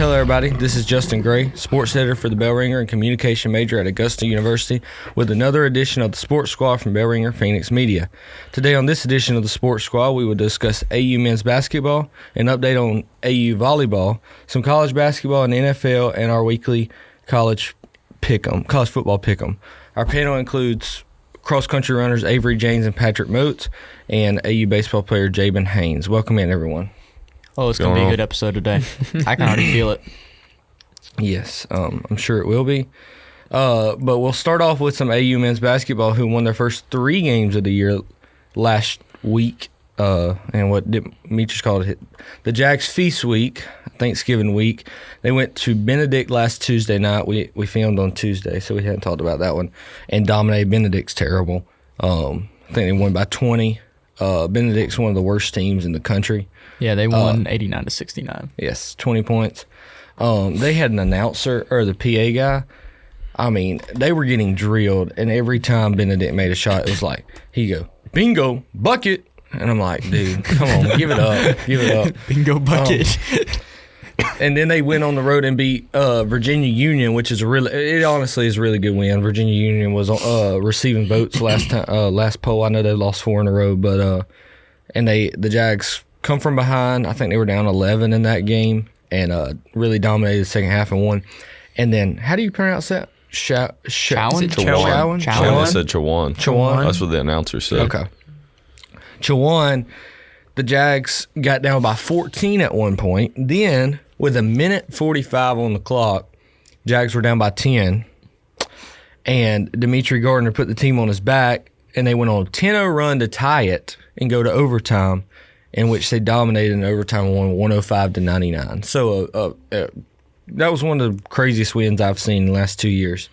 Hello, everybody. This is Justin Gray, sports editor for the Bell Ringer and communication major at Augusta University, with another edition of the Sports Squad from Bell Ringer Phoenix Media. Today on this edition of the Sports Squad, we will discuss AU men's basketball, an update on AU volleyball, some college basketball and NFL, and our weekly college football pick'em. Our panel includes cross-country runners Avery, Jaynes, and Patrick Motes, and AU baseball player J.Ben Haynes. Welcome in, everyone. Oh, it's going to be a good episode today. I can already feel it. Yes, I'm sure it will be. But we'll start off with some AU men's basketball, who won their first 3 games of the year last week, and what Demetrius called it the Jags Feast Week, Thanksgiving week. They went to Benedict last Tuesday night. We filmed on Tuesday, so we hadn't talked about that one, and dominated. Benedict's terrible. I think they won by 20. Benedict's one of the worst teams in the country. Yeah, they won 89-69. Yes, 20 points. They had an announcer, or the PA guy. I mean, they were getting drilled, and every time Benedict made a shot, it was like, he go, bingo, bucket. And I'm like, dude, come on, give it up. Bingo bucket. And then they went on the road and beat Virginia Union, which is it honestly is a really good win. Virginia Union was receiving votes last poll. I know they lost 4 in a row, but and the Jags come from behind. I think they were down 11 in that game and really dominated the second half and won. And then, how do you pronounce that? Chowan? Chowan. They said Chowan. Chowan. That's what the announcer said. Okay. Chowan, the Jags got down by 14 at one point. Then, with 1:45 on the clock, Jags were down by 10. And Demetri Gardner put the team on his back, and they went on a 10-0 run to tie it and go to overtime, in which they dominated in overtime and won 105-99. So that was one of the craziest wins I've seen in the last 2 years.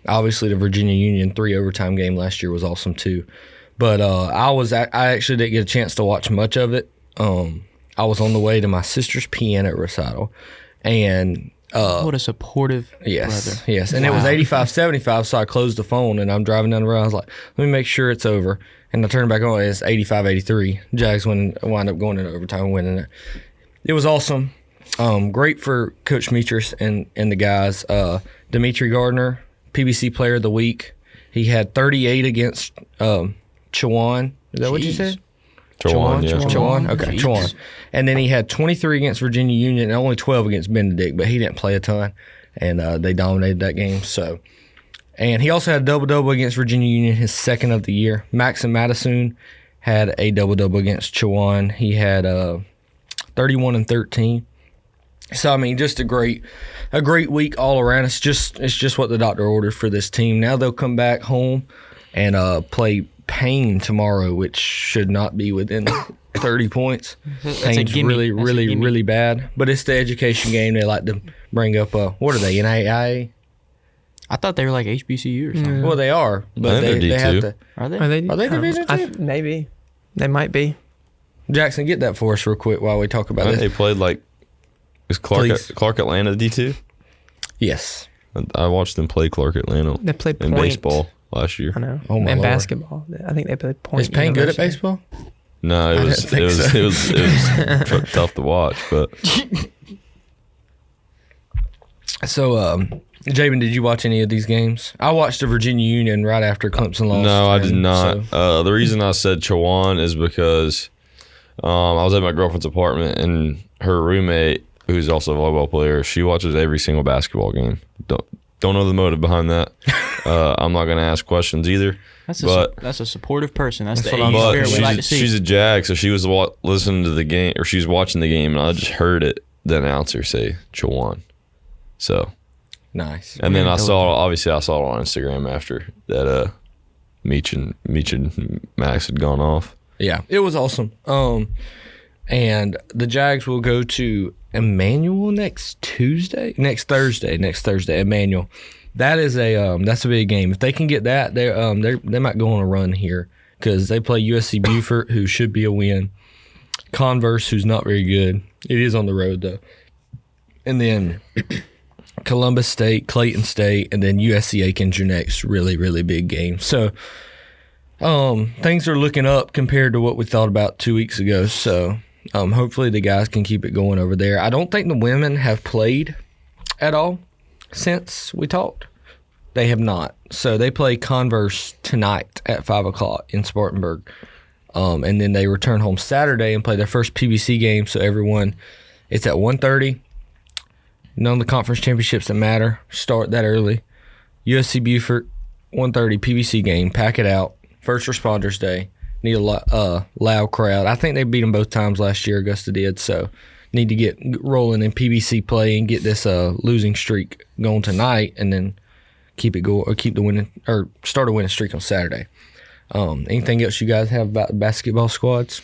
Obviously, the Virginia Union 3 overtime game last year was awesome too. But I actually didn't get a chance to watch much of it. I was on the way to my sister's piano recital, and what a supportive brother. Yes, and It was 85-75, so I closed the phone, and I'm driving down the road. I was like, let me make sure it's over. And I turned back on, and it's 85-83. Jags wind up going into overtime and winning it. It was awesome. Great for Coach Demetrius and the guys. Demetri Gardner, PBC Player of the Week. He had 38 against Chowan. Is that what you said? Chowan, yeah. Chowan. Okay, Chowan. And then he had 23 against Virginia Union and only 12 against Benedict, but he didn't play a ton, and they dominated that game. So, and he also had a double-double against Virginia Union, his second of the year. Max and Madison had a double-double against Chowan. He had 31 and 13. So, I mean, just a great week all around. It's just what the doctor ordered for this team. Now they'll come back home and play Payne tomorrow, which should not be within 30 points. Payne's really bad. But it's the education game. They like to bring up, what are they, NAIA? I thought they were like HBCU or something. Well, they are. But they have to. Are they? Are they Division II? Maybe. They might be. Jackson, get that for us real quick while we talk about this. They played is Clark Atlanta D2? Yes. I watched them play Clark Atlanta They played in baseball last year. I know. Oh, my and Lord. Basketball. I think they played Point. Is Payne good at University. baseball? No, it was tough to watch, but So, J.Ben, did you watch any of these games? I watched the Virginia Union right after Clemson lost. no, I did not. So. The reason I said Chowan is because I was at my girlfriend's apartment, and her roommate, who's also a volleyball player, she watches every single basketball game. Don't know the motive behind that. I'm not going to ask questions either. That's a supportive person. That's the what I'm AU saying. spirit we like to see. She's a Jag, so she was listening to the game, or she was watching the game, and I just heard the announcer say Chowan. So Nice. and then I saw it on Instagram after that. Meech and Max had gone off. Yeah, it was awesome. And the Jags will go to Emmanuel next Thursday. Emmanuel. That is that's a big game. If they can get that, they might go on a run here because they play USC Beaufort, who should be a win. Converse, who's not very good. It is on the road though. And then Columbus State, Clayton State, and then USC Aiken's your next really, really big game. So things are looking up compared to what we thought about 2 weeks ago. So Hopefully the guys can keep it going over there. I don't think the women have played at all since we talked. They have not. So they play Converse tonight at 5 o'clock in Spartanburg. And then they return home Saturday and play their first PVC game. So everyone, it's at 1:30. None of the conference championships that matter start that early. USC Beaufort, 1:30 PVC game. Pack it out. First Responders Day. Need a loud crowd. I think they beat them both times last year. Augusta did. So need to get rolling in PVC play and get this losing streak going tonight, and then keep it going or keep the winning or start a winning streak on Saturday. Anything else you guys have about the basketball squads?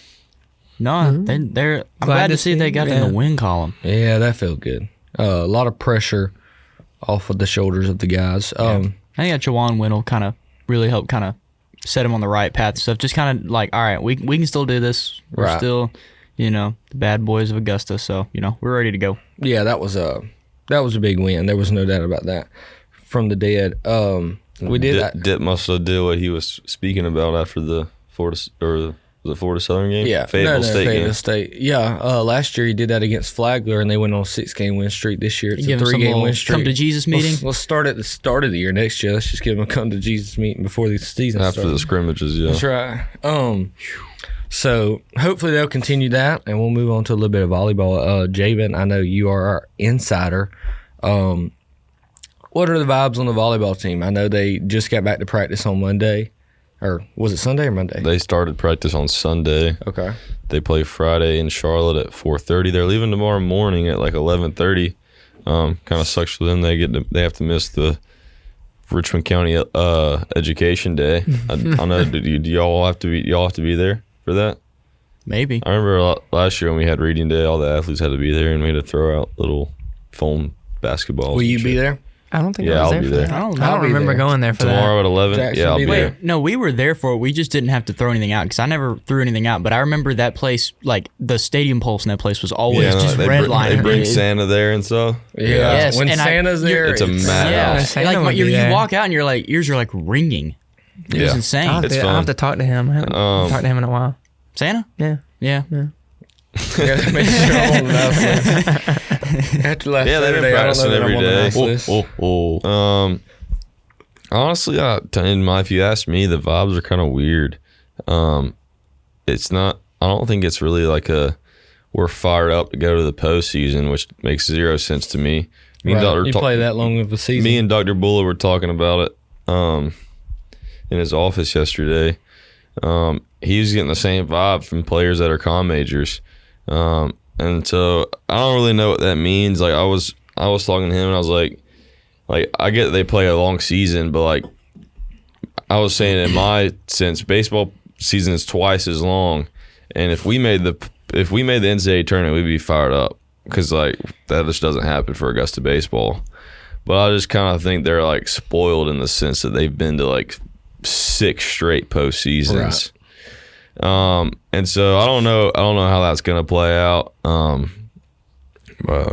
No, they're. I'm glad to see they got in the win column. Yeah, that felt good. A lot of pressure off of the shoulders of the guys. I think that Jawan win will kind of really help kind of set him on the right path and stuff. Just kind of like, all right, we can still do this. We're still, the bad boys of Augusta. So, we're ready to go. Yeah, that was a big win. There was no doubt about that. From the dead. We did Dip must have did what he was speaking about after the Florida Southern game. Yeah, Fayetteville State. Yeah, last year he did that against Flagler, and they went on a 6-game win streak. This year it's a 3-game win streak. Come to Jesus meeting. Let's start at the start of the year next year. Let's just give them a come to Jesus meeting before the season starts. After the scrimmages, yeah. That's right. So hopefully they'll continue that, and we'll move on to a little bit of volleyball. J.Ben, I know you are our insider. What are the vibes on the volleyball team? I know they just got back to practice on Monday. Or was it Sunday or Monday? They started practice on Sunday. Okay. They play Friday in Charlotte at 4:30. They're leaving tomorrow morning at like 11:30. Kind of sucks for them. They have to miss the Richmond County Education Day. I know. Do y'all have to be there for that? Maybe. I remember last year when we had reading day, all the athletes had to be there, and we had to throw out little foam basketballs. Will you be there? I don't think I was there for that. I don't remember going there for tomorrow that. Tomorrow at 11? Jackson, I'll be there. No, we were there for it. We just didn't have to throw anything out because I never threw anything out. But I remember that place, like the stadium pulse in that place was always just redlining. They bring Santa there and stuff. Yeah. Yes. When Santa's there, it's a madhouse. Yeah. Like you walk out and your ears are like ringing. It was insane. I'll have to talk to him. I haven't talked to him in a while. Santa? Yeah. After last Saturday, I don't know that I'm on the nice list. Honestly, if you ask me, the vibes are kind of weird. It's not. I don't think it's really like we're fired up to go to the postseason, which makes zero sense to me. You play that long of a season. Me and Dr. Bulla were talking about it in his office yesterday. He was getting the same vibe from players that are comm majors. And so I don't really know what that means. Like I was talking to him and I was like I get they play a long season, but like I was saying in my sense, baseball season is twice as long. And if we made the NCAA tournament, we'd be fired up because like that just doesn't happen for Augusta baseball. But I just kind of think they're like spoiled in the sense that they've been to like 6 straight postseasons. Right. And so I don't know how that's gonna play out. But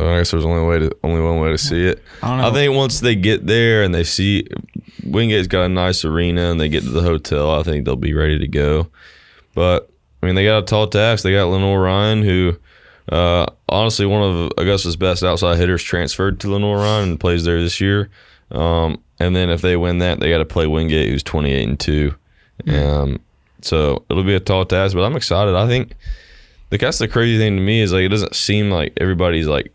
I guess there's only one way to see it. I think once they get there and they see Wingate's got a nice arena and they get to the hotel, I think they'll be ready to go. But I mean, they got a tall task. They got Lenore Ryan, who honestly one of Augusta's best outside hitters, transferred to Lenore Ryan and plays there this year. And then if they win that, they got to play Wingate, who's 28-2. So it'll be a tall task, but I'm excited. I think that's the crazy thing to me is like it doesn't seem like everybody's like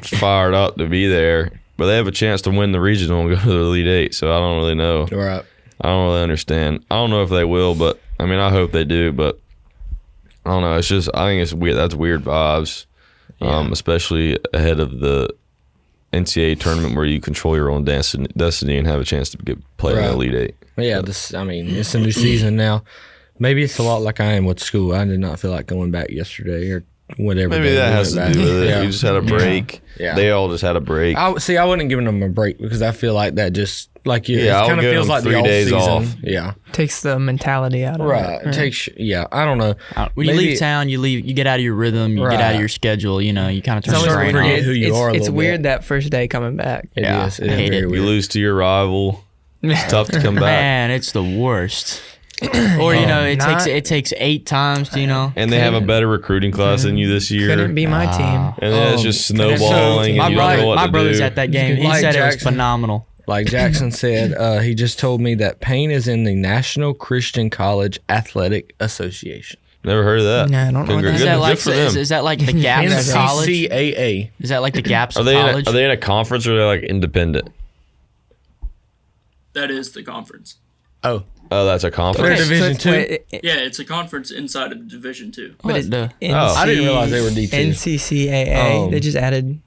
fired up to be there, but they have a chance to win the regional and go to the Elite Eight. So I don't really know. Right. I don't really understand. I don't know if they will, but I mean I hope they do. But I don't know. It's just I think it's weird. That's weird vibes, especially ahead of the NCAA tournament where you control your own destiny and have a chance to play in the Elite Eight. Yeah, it's a new season now. Maybe it's a lot like I am with school. I did not feel like going back yesterday or whatever. Maybe that has to do with it. You just had a break. Yeah. They all just had a break. I wouldn't give them a break because I feel like that just like it kind of feels like the off season. Off. Yeah, takes the mentality out of it. Right. It takes. Yeah, I don't know. When you leave town, you get out of your rhythm. You get out of your schedule. You kind of turn your brain off. Who you are. It's weird that first day coming back. It is. It is very weird. You lose to your rival. It's tough to come back. Man, it's the worst. Or it takes 8 times. And they have a better recruiting class than you this year. Couldn't be my team. And then it's just snowballing. And you don't know what my to brother's do. at that game. He said it was phenomenal. Like Jackson said, he just told me that Payne is in the National Christian College Athletic Association. Never heard of that. No, I don't know what that is. Is that like the Gaps College? NCCAA. Is that like the Gaps Are College? Are they in a conference or are they like independent? That is the conference. Oh, that's a conference. They're Division 2. Yeah, it's a conference inside of Division 2. But I didn't realize they were D2. NCCAA. They just added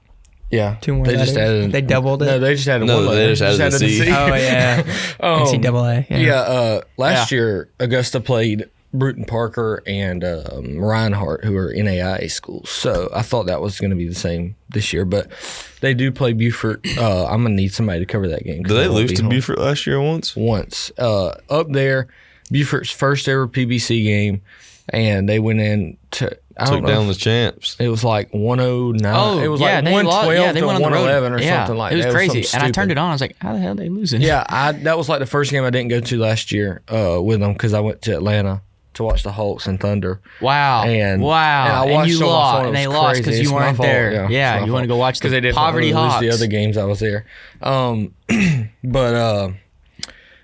2 more they letters. just added. They doubled it. No, they just added one letter. They just added the C. Oh yeah. NCAA. Yeah. Last year Augusta played Bruton Parker and Reinhardt, who are NAIA schools. So I thought that was going to be the same this year, but they do play Beaufort. I'm going to need somebody to cover that game. Did they lose to Beaufort last year once? Once. Up there, Beaufort's first ever PBC game, and they went in to... Took down the champs. It was like 109. Oh, it was yeah, like they 112 they to went on the road. 111 or something like that. It was crazy. And I turned it on. I was like, how the hell are they losing? Yeah, that was like the first game I didn't go to last year with them because I went to Atlanta to watch the Hawks and Thunder. Wow. And I watched you lost. And they lost because you weren't there. Yeah, you want to go watch the Poverty Hawks. The other games I was there. But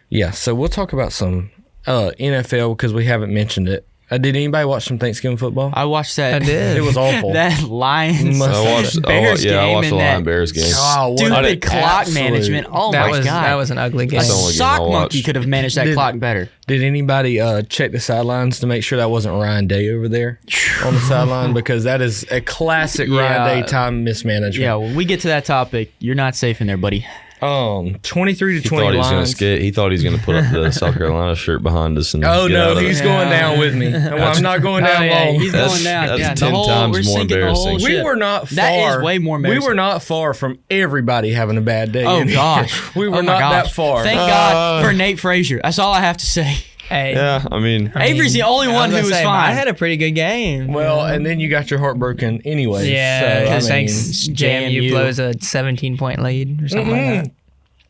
yeah, so we'll talk about some NFL because we haven't mentioned it. Did anybody watch some Thanksgiving football? I watched that. I did. It was awful. That Lions Bears game. I watched the Lions Bears game. Stupid clock management. Oh my God. That was an ugly game. A sock monkey could have managed that clock better. Did anybody check the sidelines to make sure that wasn't Ryan Day over there on the sideline? Because that is a classic Ryan Day time mismanagement. Yeah, when we get to that topic, you're not safe in there, buddy. 23 to 20 lines. He thought he was going to put up the South Carolina shirt behind us. And he's going down with me. I'm not going down long. He's going down. That's 10 times more embarrassing. We were not far. That is way more embarrassing. We were not far from everybody having a bad day. Oh, gosh. We were not that far. Thank God for Nate Frazier. That's all I have to say. Hey. Yeah, I mean, Avery's the only one who was fine. I had a pretty good game. Well, and then you got your heart broken anyway. Yeah, because thanks JMU blows a 17-point lead or something like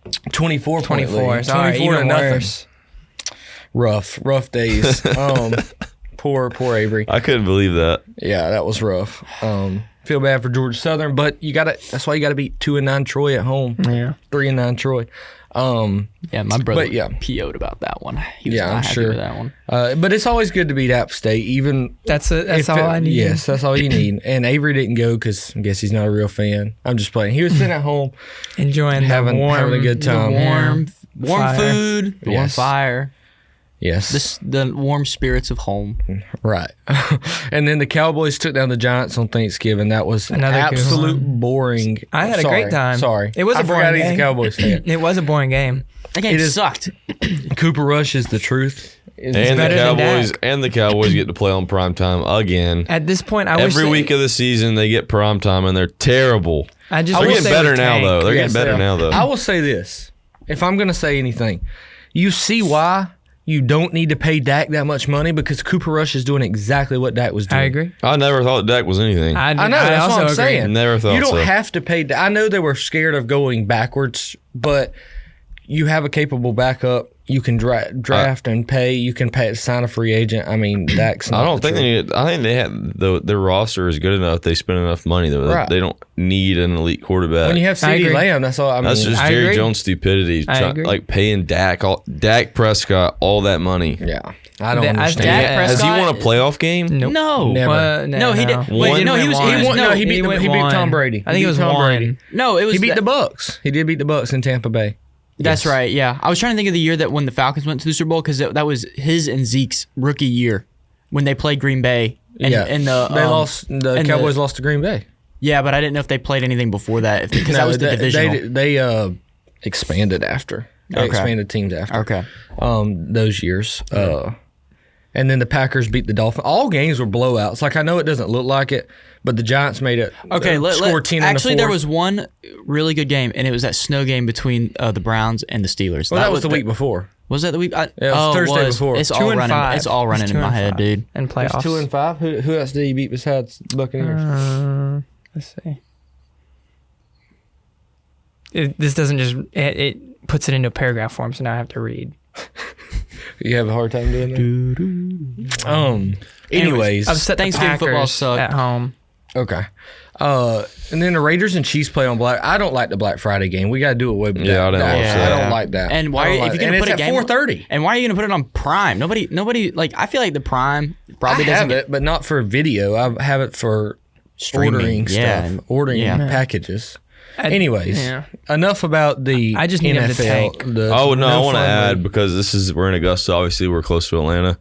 that. 24 point lead. Sorry, 24 even to nothing. worse. Rough days. Poor Avery. I couldn't believe that. Yeah, that was rough. Feel bad for Georgia Southern, but that's why you got to beat 2-9 Troy at home. Yeah, 3-9 Troy. My brother PO'd about that one. He was not happy with that one. But it's always good to beat App State. Even that's all I need. Yes, that's all you need. And Avery didn't go because I guess he's not a real fan. I'm just playing. He was sitting at home, enjoying having a good time. Warm food, warm fire. Yes. The warm spirits of home. Right. And then the Cowboys took down the Giants on Thanksgiving. That was another absolute boring. I had a great time. Sorry. It was a boring game. He's a Cowboys fan. It was a boring game. That game sucked. Cooper Rush is the truth. And the Cowboys get to play on primetime again. At this point, every week of the season they get primetime and they're terrible. They're getting better now though. They're getting better now though. I will say this. If I'm going to say anything, you see why you don't need to pay Dak that much money because Cooper Rush is doing exactly what Dak was doing. I agree. I never thought Dak was anything. I know. That's what I'm saying. Never thought you don't so. have to pay Dak. I know they were scared of going backwards, but you have a capable backup. You can draft and pay. You can sign a free agent. I mean, Dak's not. I think they have their roster is good enough. They spend enough money though. Right. They don't need an elite quarterback. When you have CeeDee Lamb, that's all. That's just Jerry Jones' stupidity. Like paying Dak Prescott all that money. Yeah. I don't understand. Has he won a playoff game? Nope. No, never. No, he did. Wait, no, he beat Tom Brady. I think it was Tom Brady. No, it was he beat the Bucks. He did beat the Bucks in Tampa Bay. That's right. Yeah, I was trying to think of the year that when the Falcons went to the Super Bowl because that was his and Zeke's rookie year when they played Green Bay. And they lost. The Cowboys lost to Green Bay. Yeah, but I didn't know if they played anything before that because that was the divisional. They expanded after. They expanded teams after. Okay. Those years. And then the Packers beat the Dolphins. All games were blowouts. Like, I know it doesn't look like it, but the Giants made it. Score 10 actually, there was one really good game, and it was that snow game between the Browns and the Steelers. Well, that was the week before. Was that the week? It was Thursday before. It's all running. It's all running in my head, dude. And playoffs. 2-5. Who else did he beat besides the Buccaneers? Let's see. This doesn't just. It puts it into paragraph form, so now I have to read. You have a hard time doing that? Anyways. Thanksgiving football sucked. At home. Okay. And then the Raiders and Chiefs play on I don't like the Black Friday game. We got to do away with that. I didn't watch that. I don't like that. And why? If you're gonna put a game at 4:30, and why are you gonna put it on Prime? Nobody like. I feel like the Prime probably doesn't have it, but not for video. I have it for ordering stuff, ordering packages. Anyways, enough about the I just need him to tank. I want to add, because we're in Augusta. Obviously, we're close to Atlanta.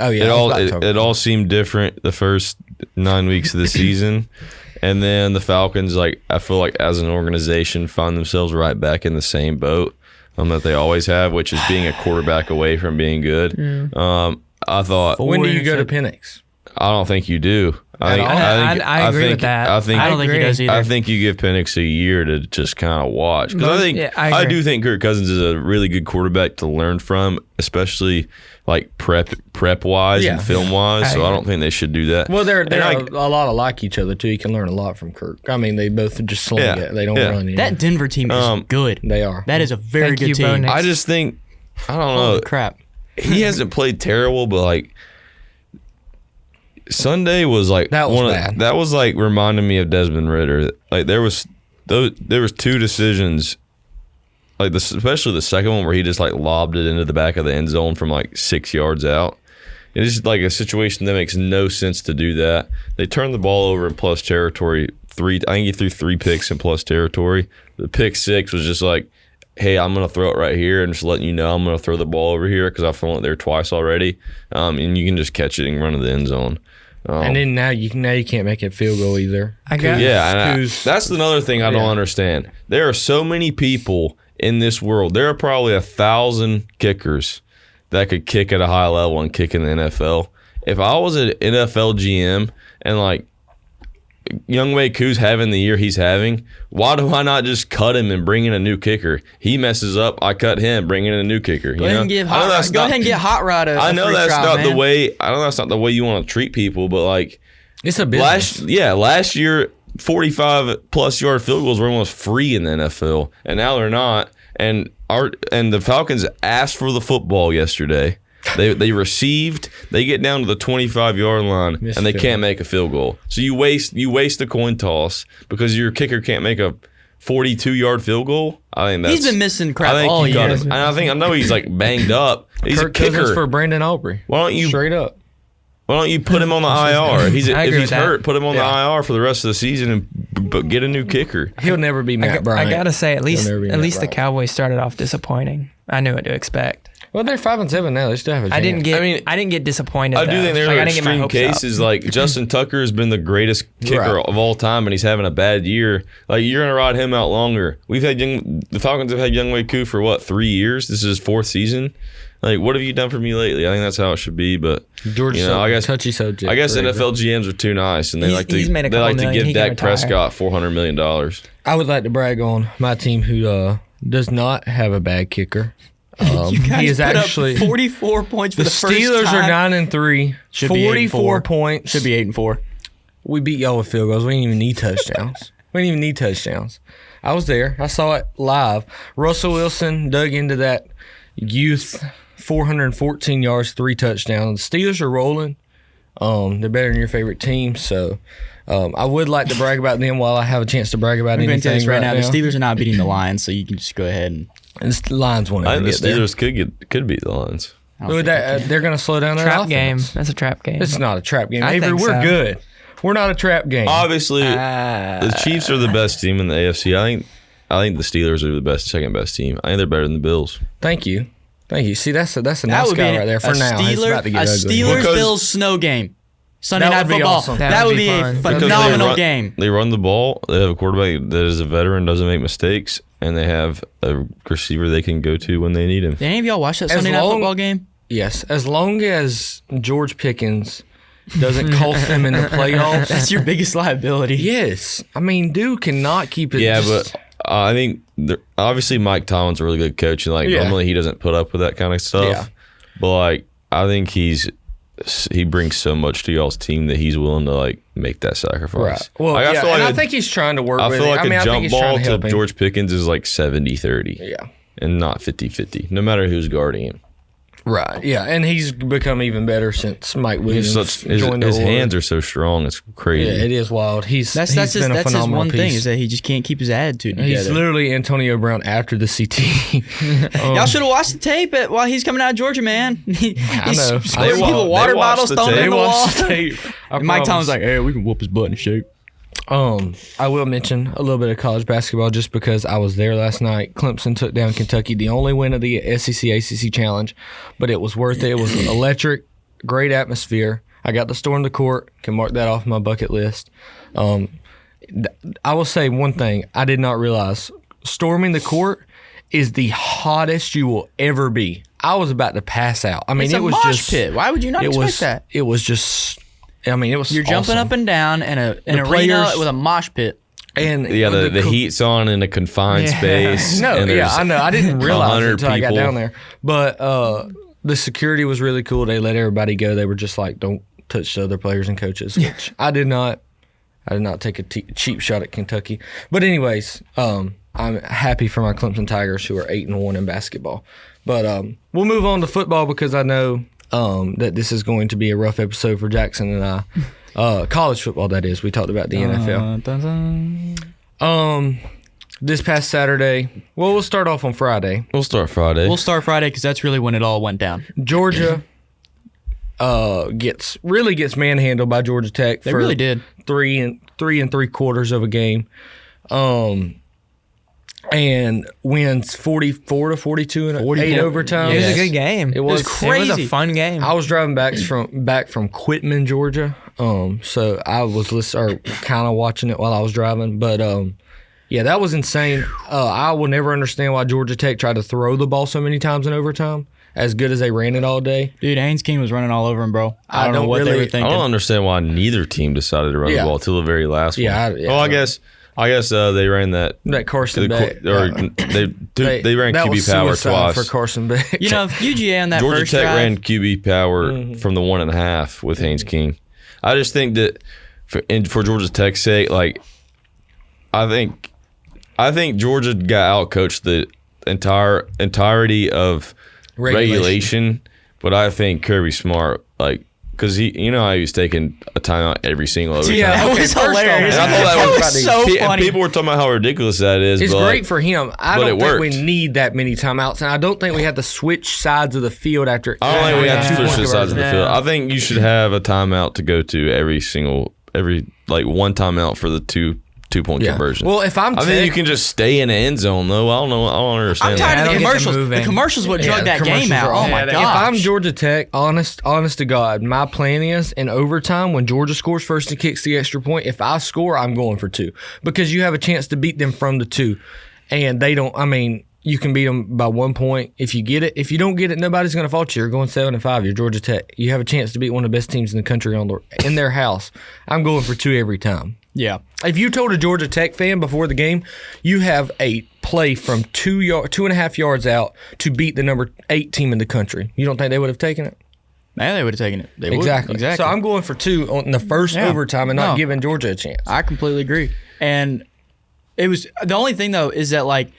It all seemed different the first 9 weeks of the season, and then the Falcons, like, I feel like as an organization, find themselves right back in the same boat that they always have, which is being a quarterback away from being good. I thought, when do you go to Penix? I don't think you do. I agree with that. I don't think he does either. I think you give Penix a year to just kind of watch, because I do think Kirk Cousins is a really good quarterback to learn from, especially like prep wise and film wise. So I don't think they should do that. Well, they're a lot alike each other too. You can learn a lot from Kirk. I mean, they both just sling it. They don't run. That Denver team is good. They are. That is a very good team. I just think, I don't know. Holy crap. He hasn't played terrible, but like, Sunday was like that was bad. That was like reminding me of Desmond Ridder. Like there was two decisions, like especially the second one where he just like lobbed it into the back of the end zone from like 6 yards out. It's just like a situation that makes no sense to do that. They turned the ball over in plus territory. I think he threw 3 picks in plus territory. The pick 6 was just like, hey, I'm going to throw it right here and just letting you know I'm going to throw the ball over here because I've thrown it there twice already. And you can just catch it and run to the end zone. And then now you can't make a field goal either. That's another thing I don't understand. There are so many people in this world. There are probably 1,000 kickers that could kick at a high level and kick in the NFL. If I was an NFL GM and like Younghoe Koo's having the year he's having, why do I not just cut him and bring in a new kicker? He messes up, I cut him, bring in a new kicker. Go ahead and get Hot Rod. I know that's not the way. I know that's not the way you want to treat people, but like, it's a business. Last year, 45+ yard field goals were almost free in the NFL, and now they're not. And the Falcons asked for the football yesterday. They received. They get down to the 25-yard line and they can't make a field goal. So you waste the coin toss because your kicker can't make a 42-yard field goal. I think he's been missing crap all year. And I know he's like banged up. He's a kicker for Brandon Aubrey. Why don't you straight up? Why don't you put him on the IR? If he's hurt, put him on the IR for the rest of the season and get a new kicker. He'll never be Matt Bryant. I gotta say, at least the Cowboys started off disappointing. I knew what to expect. Well, they're 5-7 now. They still have a chance. I didn't get disappointed. I do think there are extreme cases. Like Justin Tucker has been the greatest kicker of all time, and he's having a bad year. Like, you're gonna ride him out longer. The Falcons have had Younghoe Koo for what, 3 years? This is his 4th season. Like, what have you done for me lately? I think that's how it should be. But I guess touchy subject. I guess NFL GMs are too nice, and they like to give Dak Prescott $400 million. I would like to brag on my team who does not have a bad kicker. He is actually 44 points for the first time. The Steelers are 9-3. 44 points. Should be 8-4. We beat y'all with field goals. We didn't even need touchdowns. I was there. I saw it live. Russell Wilson dug into that youth, 414 yards, 3 touchdowns. The Steelers are rolling. They're better than your favorite team. So I would like to brag about them while I have a chance to brag about anything right now. The Steelers are not beating the Lions, so you can just go ahead and the Lions won't even get there. The Steelers could beat the Lions. They're going to slow down their trap offense. Game. That's a trap game. It's not a trap game. Avery, we're good. We're not a trap game. Obviously, the Chiefs are the best team in the AFC. I think the Steelers are the second best team. I think they're better than the Bills. Thank you. See, that's a nice guy right there for now. It's about to get ugly. Steelers-Bills snow game. Sunday Night Football. Awesome. That would be a phenomenal game. They run the ball. They have a quarterback that is a veteran, doesn't make mistakes, and they have a receiver they can go to when they need him. Did any of y'all watch that Sunday Night Football game? Yes. As long as George Pickens doesn't cost them in the playoffs. That's your biggest liability. Yes. I mean, dude cannot keep it. Yeah, but I think obviously Mike Tomlin's a really good coach, and normally he doesn't put up with that kind of stuff. Yeah. But I think he brings so much to y'all's team that he's willing to make that sacrifice. Right. Well, I think he's trying to work with it. I feel like a jump ball to George Pickens is 70-30. Yeah. And not 50-50, no matter who's guarding him. Right. Yeah, and he's become even better since Mike Williams joined his the Org. hands are so strong. It's crazy. Yeah, it is wild. He's been a That's his phenomenal one piece. thing is that he just can't keep his attitude together. He's literally Antonio Brown after the CT. Y'all should have watched the tape while he's coming out of Georgia, man. He's know. squirting They people water bottles, throwing them in the wall. And Mike Tomlin's like, hey, we can whoop his butt in shape. I will mention a little bit of college basketball just because I was there last night. Clemson took down Kentucky, the only win of the SEC ACC Challenge, but it was worth it. It was electric, great atmosphere. I got to storm the court, can mark that off my bucket list. I will say one thing I did not realize. Storming the court is the hottest you will ever be. I was about to pass out. I mean, It's it a was mosh just pit. Why would you not expect that? It was just. I mean, it was. You're jumping awesome. up and down in an arena players- with a mosh pit. And Yeah, the heat's on in a confined space. No, and yeah, there's I know. I didn't realize it 100 until I got people. down there. But the security was really cool. They let everybody go. They were just like, don't touch the other players and coaches, which I did not. I did not take a cheap shot at Kentucky. But anyways, I'm happy for my Clemson Tigers, who are 8-1 in basketball. But we'll move on to football because I know that this is going to be a rough episode for Jackson and I. College football, that is. We talked about the NFL. This past Saturday, well, we'll start off on Friday. We'll start Friday. We'll start Friday because that's really when it all went down. Georgia gets manhandled by Georgia Tech. They really did. 3 3/4 of a game, and wins 44-42 in 8 overtime. It was a good game. It was crazy. It was a fun game. I was driving back from Quitman, Georgia. So I was kind of watching it while I was driving, but yeah, that was insane. I will never understand why Georgia Tech tried to throw the ball so many times in overtime. As good as they ran it all day. Dude, Haynes King was running all over him, bro. I don't know don't what they really- were I thinking. don't understand why neither team decided to run Yeah. the ball till the very last one. Yeah, I guess they ran that. That Carson Beck. They ran that QB was power suicide twice. for Carson Beck. You know, if UGA on that Georgia first Tech drive, ran QB power from the 1.5 with Haynes King. I just think that for Georgia Tech's sake, like I think Georgia got outcoached the entirety of regulation, but I think Kirby Smart, like, because he was taking a timeout every single overtime. Yeah, that was hilarious. And I thought That was so and funny. people were talking about how ridiculous that is. It's but great for him. I but don't it think we worked. need that many timeouts, and I don't think we have to switch sides of the field after. I don't think we have to switch the sides of the Yeah. field. I think you should have a timeout to go to every one timeout for the two-point conversion. Well, if I'm I think you can just stay in the end zone though. I don't know. I don't understand. I'm that. tired of I the don't get the commercials. The moving. commercials what drug that commercials game out. are Oh awful. my Yeah, god! If I'm Georgia Tech, honest to God, my plan is in overtime when Georgia scores first and kicks the extra point. If I score, I'm going for 2 because you have a chance to beat them from the 2, and they don't. I mean, you can beat them by 1 point if you get it. If you don't get it, nobody's going to fault you. You're going 7-5. You're Georgia Tech. You have a chance to beat one of the best teams in the country in their house. I'm going for 2 every time. Yeah. If you told a Georgia Tech fan before the game, you have a play from 2.5 yards out to beat the number 8 team in the country, you don't think they would have taken it? Man, they would have taken it. They would. Exactly. So I'm going for 2 on the first overtime and not giving Georgia a chance. I completely agree. And it was the only thing though is that like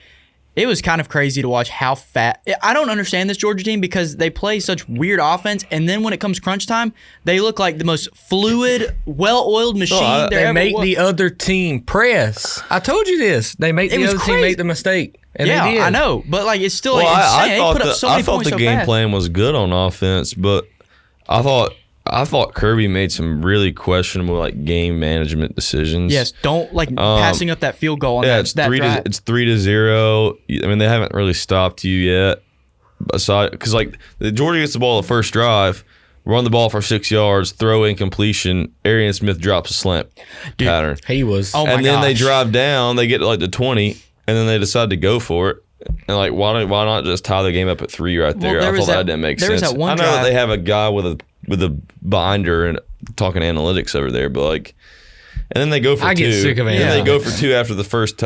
it was kind of crazy to watch how fat. I don't understand this Georgia team because they play such weird offense, and then when it comes crunch time, they look like the most fluid, well-oiled machine there They ever make was. the other team press. I told you this. They make the was other team crazy. make the mistake. And they did. Yeah, I know, but like it's still Well, like insane. I They thought put up so I many thought points the so game fast. plan was good on offense, but I thought Kirby made some really questionable like game management decisions. Yes, don't like passing up that field goal on Yeah, that, it's that 3-0. I mean, they haven't really stopped you yet. Aside, because like the Georgia gets the ball the first drive, run the ball for 6 yards, throw incompletion. Arian Smith drops a slant pattern, He was. Oh my and then they gosh. drive down. They get to like the 20, and then they decide to go for it. And like, why not just tie the game up at 3 right there? Well, there I was thought that that- didn't make there was sense. that one I know that drive- they have a guy with a binder and talking analytics over there, but like. And then they go for 2. I get sick of And then analytics. they go for 2 after the first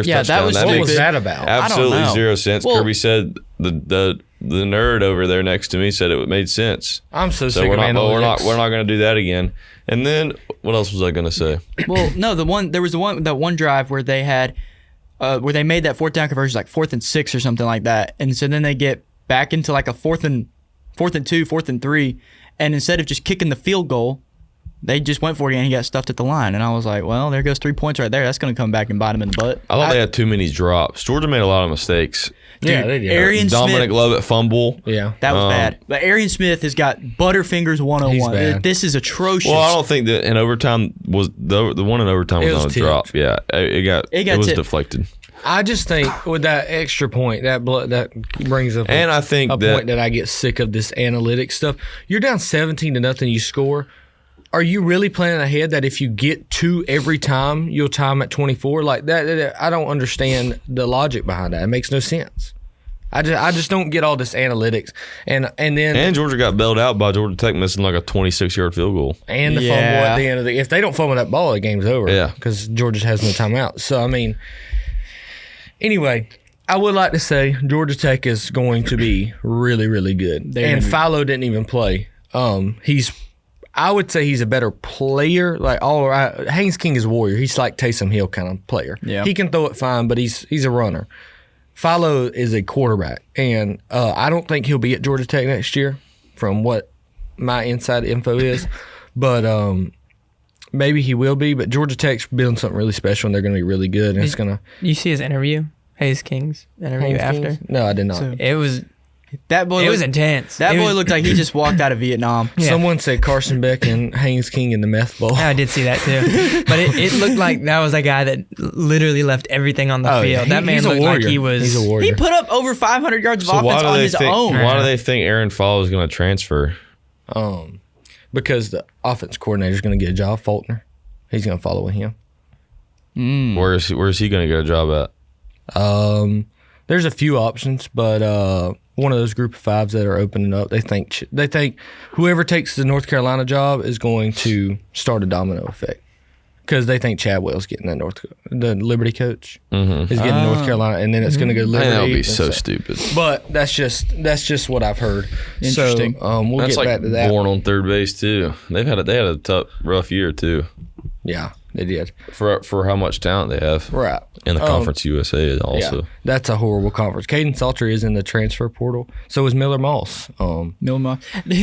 Yeah, touchdown. that was What stupid. was that about? Absolutely know. 0 sense. Well- Kirby said the nerd over there next to me said it made sense. I'm so So sick we're of not analytics. we're not going to do that again. And then what else was I going to say? Well, no, there was that one drive where they had where they made that 4th down conversion like 4th and 6 or something like that, and so then they get back into like a 4th and 4th and 2, 4th and 3, and instead of just kicking the field goal, they just went for it and he got stuffed at the line. And I was like, well, there goes 3 points right there. That's going to come back and bite him in the butt. I thought they had too many drops. Georgia made a lot of mistakes. Yeah, they did. Arian Dominic Smith, Lovett fumble. Yeah. that was bad. But Arian Smith has got Butterfingers 101. He's bad. This is atrocious. Well, I don't think that in overtime was the one in overtime It was was on a tipped. drop. Yeah, it was tipped. deflected. I just think with that extra point, that brings up And I think a that point that I get sick of this analytics stuff. You're down 17-0, you score. Are you really planning ahead that if you get 2 every time, you'll time at 24? Like that, I don't understand the logic behind that. It makes no sense. I just don't get all this analytics. And Georgia got bailed out by Georgia Tech missing like a 26-yard field goal. and the fumble at the end of if they don't fumble that ball, the game's over. Yeah. Because Georgia has no timeout. So I mean, anyway, I would like to say Georgia Tech is going to be really, really good. And Philo didn't even play. I would say he's a better player. Like Haynes King is a warrior. He's like Taysom Hill kind of player. Yeah. He can throw it fine, but he's a runner. Philo is a quarterback, and I don't think he'll be at Georgia Tech next year, from what my inside info is. But maybe he will be. But Georgia Tech's building something really special, and they're going to be really good. And it's going to. You see his interview, Hayes King's interview after. No, I did not. So it was that boy was intense. That boy looked like he just walked out of Vietnam. Yeah. Someone said Carson Beck and Haynes King in the meth bowl. I did see that too, but it looked like that was a guy that literally left everything on the field. Yeah. That man He's a looked like warrior. he was. He's a warrior. He put up over 500 yards of offense on his own. Why do they think Aaron Fall is going to transfer? Because the offense coordinator is going to get a job, Faulkner. He's going to follow with him. Where is he going to get a job at? There's a few options, but one of those group of fives that are opening up, they think whoever takes the North Carolina job is going to start a domino effect, because they think Chadwell's getting the Liberty coach is getting North Carolina, and then it's going to go I Liberty. think that would be and so stupid. But that's just what I've heard. Interesting. So we'll That's get like back to that. born on third base too. They had a tough, rough year too. Yeah, they did. For how much talent they have. Right. In the Conference USA also. Yeah, that's a horrible conference. Caden Salter is in the transfer portal. So is Miller Moss. Dude,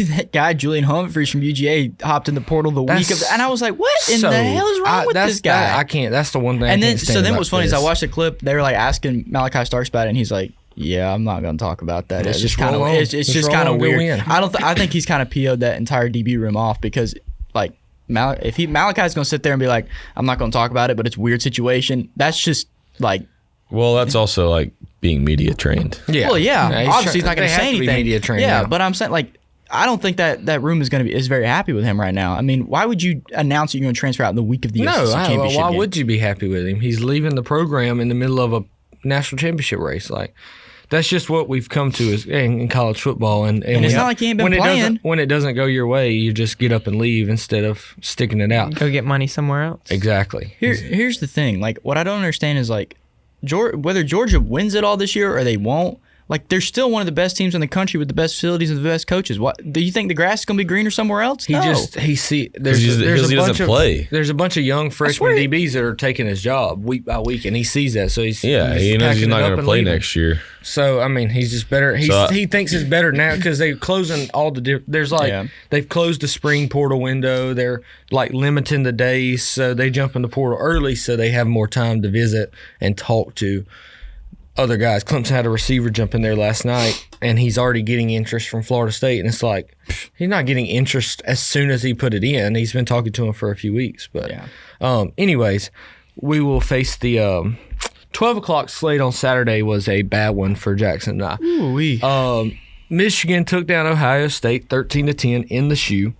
that guy Julian Humphreys from UGA hopped in the portal the week of, and I was like, "What in the hell is wrong with this guy?" I can't. That's the one thing. And I then, can't stand then about what's funny is this. I watched a clip. They were like asking Malachi Starks about it, and he's like, "Yeah, I'm not going to talk about that. Yeah, It's just just kind of, roll on. it's Just just roll kind on, of go weird." win. I think he's kind of PO'd that entire DB room off, because like Malachi's going to sit there and be like, "I'm not going to talk about it, but it's a weird situation." That's just like. Well, that's also like being media trained. Yeah. Well, yeah. Obviously, he's not going to say anything. Media trained, yeah, but I'm saying, like, I don't think that room is very happy with him right now. I mean, why would you announce that you're going to transfer out in the week of the SEC championship why game? would you be happy with him? He's leaving the program in the middle of a national championship race. Like, that's just what we've come to in college football. And it's not like he ain't been playing. When it doesn't go your way, you just get up and leave instead of sticking it out. Go get money somewhere else. Exactly. Here's the thing. Like, what I don't understand is, like, whether Georgia wins it all this year or they won't, like, they're still one of the best teams in the country with the best facilities and the best coaches. What do you think, the grass is going to be greener somewhere else? No. Because he doesn't play. There's a bunch of young freshman DBs that are taking his job week by week, and he sees that, so he knows he's not going to play next year. So I mean, he's just better. He thinks it's better now because they're closing all the. They've closed the spring portal window. They're like limiting the days, so they jump in the portal early, so they have more time to visit and talk to other guys. Clemson had a receiver jump in there last night, and he's already getting interest from Florida State, and it's like he's not getting interest as soon as he put it in. He's been talking to him for a few weeks, but anyways, we will face the 12 o'clock slate on Saturday. Was a bad one for Jackson and I. Ooh-wee. Michigan took down Ohio State 13-10 in the shoe.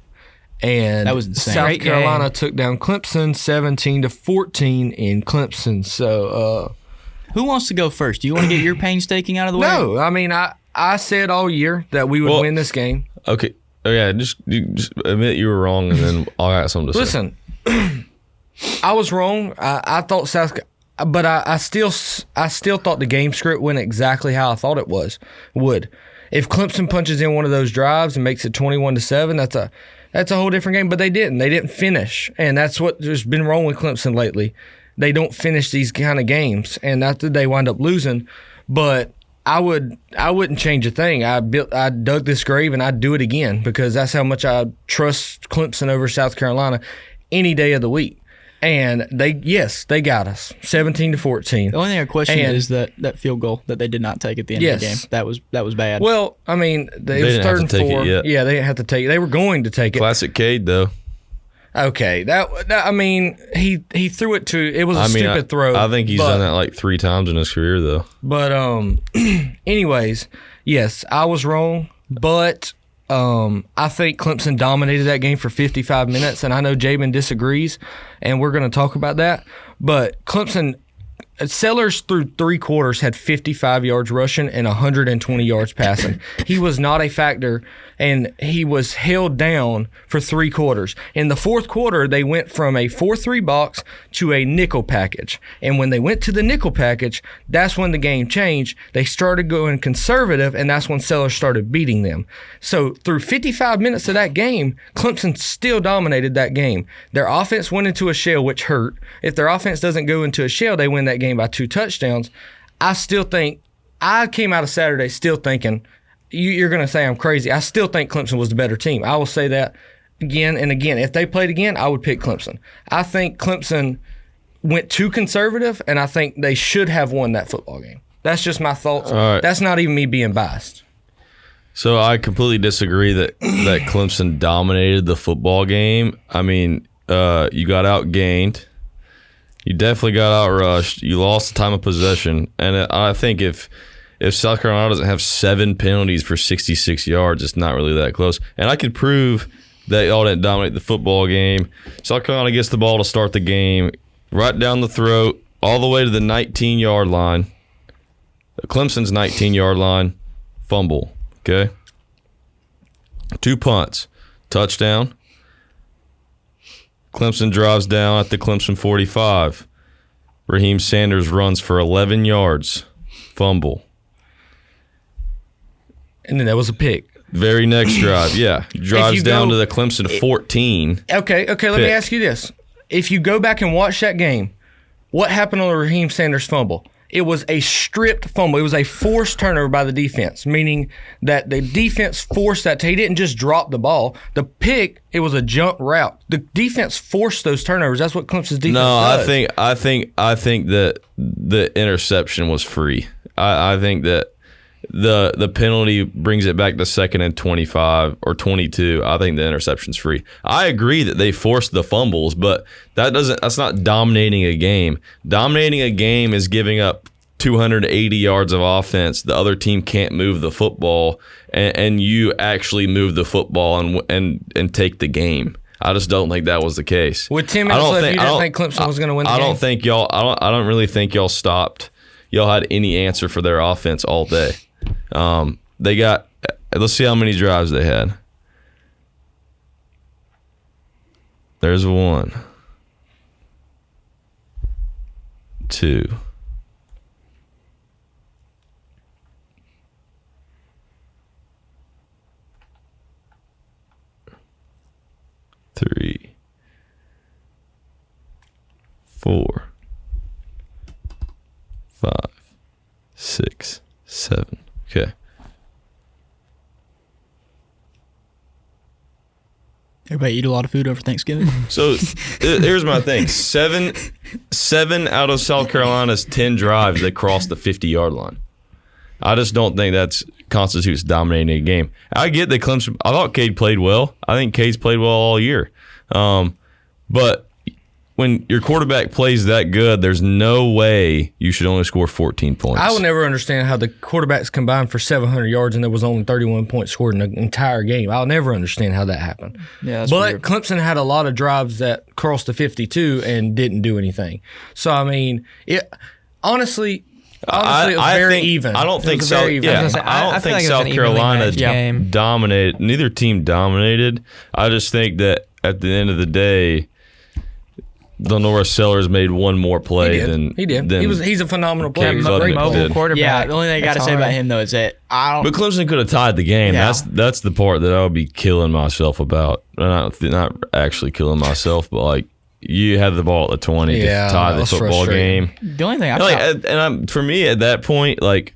And that was insane. South Great Carolina game. took down Clemson 17-14 in Clemson. So Who wants to go first? Do you want to get your painstaking out of the way? no, I mean I said all year that we would win this game. Okay. Oh yeah, just admit you were wrong, and then I got something to say. Listen, I was wrong. I thought but I still thought the game script went exactly how I thought it would. If Clemson punches in one of those drives and makes it 21-7, that's a whole different game. But they didn't. They didn't finish, and that's what has been wrong with Clemson lately. They don't finish these kind of games, and they wind up losing. But I wouldn't change a thing. I dug this grave and I'd do it again because that's how much I trust Clemson over South Carolina any day of the week. And they got us 17-14. The only thing I question is that field goal that they did not take at the end of the game. That was bad. Well, I mean, it was didn't 3rd have and to take 4. it yet. Yeah, they didn't have to take it. They were going to take it. Classic Cade, though. Okay, that I mean, he threw it to. It was a stupid throw. I think he's done that like 3 times in his career, though. But anyways, yes, I was wrong. But I think Clemson dominated that game for 55 minutes, and I know J.Ben disagrees, and we're going to talk about that. But Clemson. Sellers through 3 quarters had 55 yards rushing and 120 yards passing. He was not a factor, and he was held down for 3 quarters. In the 4th quarter, they went from a 4-3 box to a nickel package. And when they went to the nickel package, that's when the game changed. They started going conservative, and that's when Sellers started beating them. So through 55 minutes of that game, Clemson still dominated that game. Their offense went into a shell, which hurt. If their offense doesn't go into a shell, they win that game by 2 touchdowns. I still think, I came out of Saturday still thinking, you're going to say I'm crazy. I still think Clemson was the better team. I will say that again and again. If they played again, I would pick Clemson. I think Clemson went too conservative, and I think they should have won that football game. That's just my thoughts. Right. That's not even me being biased. So I completely disagree that Clemson dominated the football game. I mean, you got outgained. You definitely got outrushed. You lost the time of possession. And I think if South Carolina doesn't have 7 penalties for 66 yards, it's not really that close. And I could prove that y'all didn't dominate the football game. South Carolina gets the ball to start the game, right down the throat, all the way to the 19-yard line. Clemson's 19-yard line, fumble, okay? 2 punts, touchdown. Clemson drives down at the Clemson 45. Raheem Sanders runs for 11 yards. Fumble. And then that was a pick. Very next drive, yeah. Drives down to the Clemson 14. Okay, let me ask you this. If you go back and watch that game, what happened on the Raheem Sanders fumble? It was a stripped fumble. It was a forced turnover by the defense, meaning that the defense forced that. He didn't just drop the ball. The pick, it was a jump route. The defense forced those turnovers. That's what Clemson's defense does. I think that the interception was free. I think that the penalty brings it back to 2nd and 25 or 22. I think the interception's free. I agree that they forced the fumbles, but that's not dominating a game. Dominating a game is giving up 280 yards of offense. The other team can't move the football, and you actually move the football and take the game. I just don't think that was the case. With 10 minutes left, you didn't think Clemson was going to win the game? I don't really think y'all stopped. Y'all had any answer for their offense all day. They got, let's see how many drives they had. There's 1, 2, 3, 4, 5, 6, 7. Okay. Everybody eat a lot of food over Thanksgiving. So here's my thing: seven out of South Carolina's 10 drives they crossed the 50-yard line. I just don't think that constitutes dominating a game. I get that Clemson. I thought Cade played well. I think Cade's played well all year. But when your quarterback plays that good, there's no way you should only score 14 points. I will never understand how the quarterbacks combined for 700 yards and there was only 31 points scored in the entire game. I'll never understand how that happened. Yeah, that's but weird. Clemson had a lot of drives that crossed the 52 and didn't do anything. So, I mean, honestly, it was very even. I don't think I feel like South it was an Carolina evenly matched game. dominated. Neither team dominated. I just think that at the end of the day, Lenora Sellers made one more play than he did. He's a phenomenal player. Cade He's a great Budnick mobile did. quarterback. Yeah, the only thing I got to say about him, though, is that I don't. But Clemson could have tied the game. Yeah. That's the part that I would be killing myself about. Not actually killing myself, but like you had the ball at the 20 to tie the football game. The only thing For me at that point, like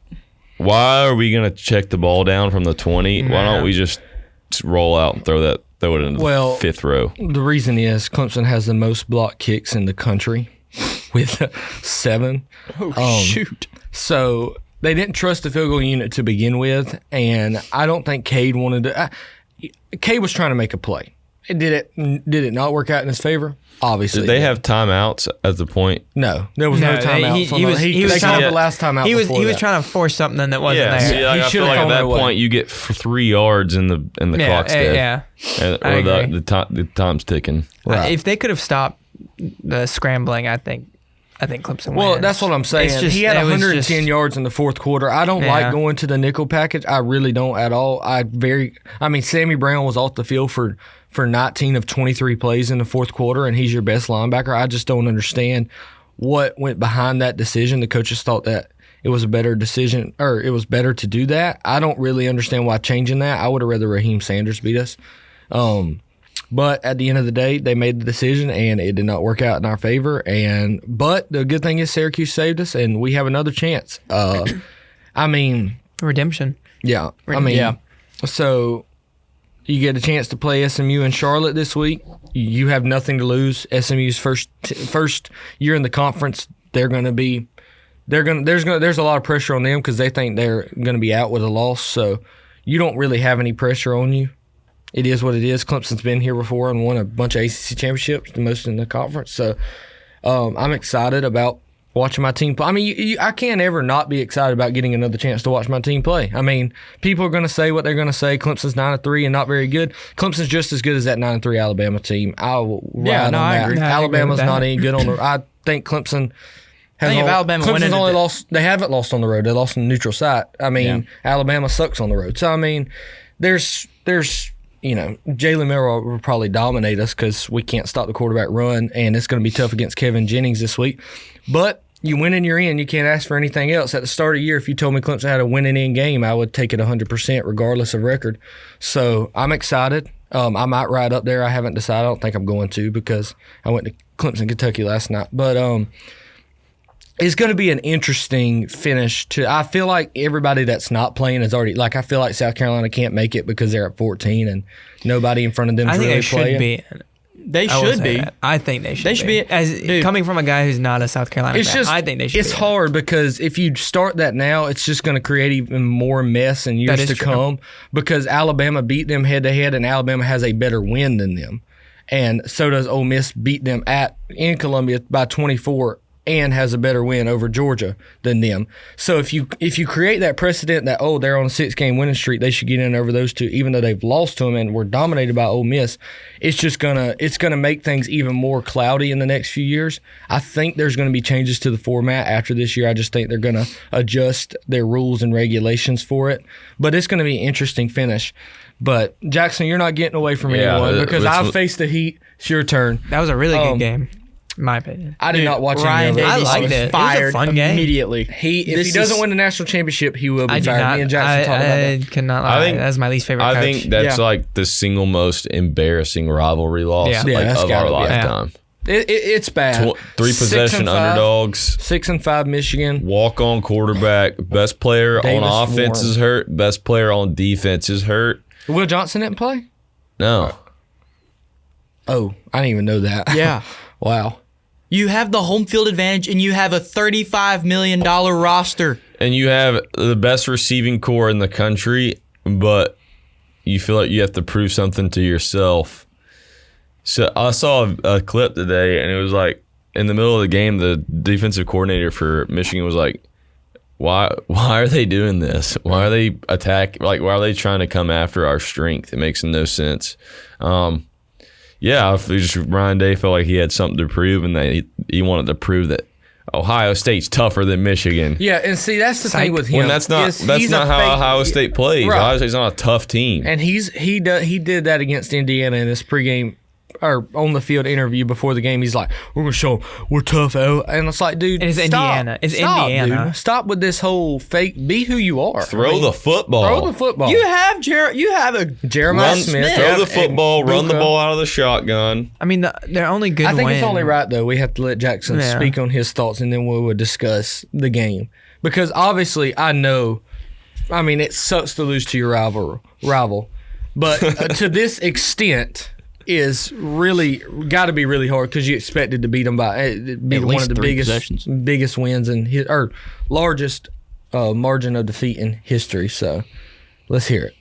why are we going to check the ball down from the 20? Why don't we just roll out and throw it in the fifth row? The reason is Clemson has the most block kicks in the country with 7. Shoot. So they didn't trust the field goal unit to begin with, and I don't think Cade wanted to. Cade was trying to make a play. Did it not work out in his favor? Obviously. Did they have timeouts at the point? No, there was no timeouts. He was trying the last timeout. He was trying to force something that wasn't there. See, I feel like at that point you get 3 yards and the clock's dead. Yeah, or the time's ticking. Right. If they could have stopped the scrambling, I think Clemson wins. Well, that's what I'm saying. He had 110 yards in the fourth quarter. I don't like going to the nickel package. I really don't at all. Sammy Brown was off the field for 19 of 23 plays in the fourth quarter, and he's your best linebacker. I just don't understand what went behind that decision. The coaches thought that it was a better decision, or it was better to do that. I don't really understand why changing that. I would have rather Raheem Sanders beat us. But at the end of the day, they made the decision, and it did not work out in our favor. But the good thing is Syracuse saved us, and we have another chance. Redemption. Yeah. So you get a chance to play SMU in Charlotte this week. You have nothing to lose. SMU's first year in the conference. There's a lot of pressure on them because they think they're going to be out with a loss. So you don't really have any pressure on you. It is what it is. Clemson's been here before and won a bunch of ACC championships, the most in the conference. So I'm excited about watching my team play. I can't ever not be excited about getting another chance to watch my team play. People are going to say what they're going to say. Clemson's 9-3 and not very good. Clemson's just as good as that 9-3 Alabama team. I'll ride on that. I agree. Alabama's not any good on the. I think Clemson. Clemson's only lost. They haven't lost on the road. They lost on the neutral site. Alabama sucks on the road. So there's Jalen Milroe will probably dominate us because we can't stop the quarterback run, and it's going to be tough against Kevin Jennings this week. But you win and you're in. You can't ask for anything else. At the start of the year, if you told me Clemson had a win and in game, I would take it 100% regardless of record. So I'm excited. I might ride up there. I haven't decided. I don't think I'm going to because I went to Clemson, Kentucky last night. But it's going to be an interesting finish. I feel like everybody that's not playing is already – I feel like South Carolina can't make it because they're at 14 and nobody in front of them is really playing. They should be. I think they should be. They should be. Coming from a guy who's not a South Carolina fan, I think they should be. It's hard because if you start that now, it's just going to create even more mess in years to come because Alabama beat them head-to-head and Alabama has a better win than them. And so does Ole Miss beat them in Columbia by 24 and has a better win over Georgia than them. So if you create that precedent that, they're on a 6-game winning streak, they should get in over those two, even though they've lost to them and were dominated by Ole Miss, it's gonna make things even more cloudy in the next few years. I think there's gonna be changes to the format after this year. I just think they're gonna adjust their rules and regulations for it. But it's gonna be an interesting finish. But Jackson, you're not getting away from anyone because I've faced the heat. It's your turn. That was a really good game. In my opinion. I did not watch Ryan any of it. I liked it. It was a fun game. Immediately. If he doesn't win the national championship, he will be fired. Me and Jackson talked about that. I cannot lie. That's my least favorite coach. I think that's like the single most embarrassing rivalry loss of our lifetime. It's bad. 3 possession underdogs. 6-5 Michigan. Walk-on quarterback. Best player on offense is hurt. Best player on defense is hurt. Will Johnson didn't play? No. Oh, I didn't even know that. Yeah. Wow. You have the home field advantage, and you have a $35 million roster. And you have the best receiving core in the country, but you feel like you have to prove something to yourself. So I saw a clip today, and it was like, in the middle of the game, the defensive coordinator for Michigan was like, why are they doing this? Why are they why are they trying to come after our strength? It makes no sense. Ryan Day felt like he had something to prove, and that he wanted to prove that Ohio State's tougher than Michigan. Yeah, and see, that's the thing with him. When that's not how Ohio State plays. Right. Ohio State's not a tough team. And he did that against Indiana in his pregame or on the field interview before the game. He's like, "We're gonna show them we're tough out," and it's like, dude, it's Indiana. It's Indiana. Dude. Stop with this whole fake. Be who you are. Throw the football. You have Jeremiah Smith. Throw the football. Run the ball out of the shotgun. They're only good. I think it's only right though. We have to let Jackson speak on his thoughts, and then we will discuss the game because obviously I know I mean, it sucks to lose to your rival. But to this extent is really got to be really hard because you expected to beat them by be one of the biggest wins in or largest margin of defeat in history. So let's hear it.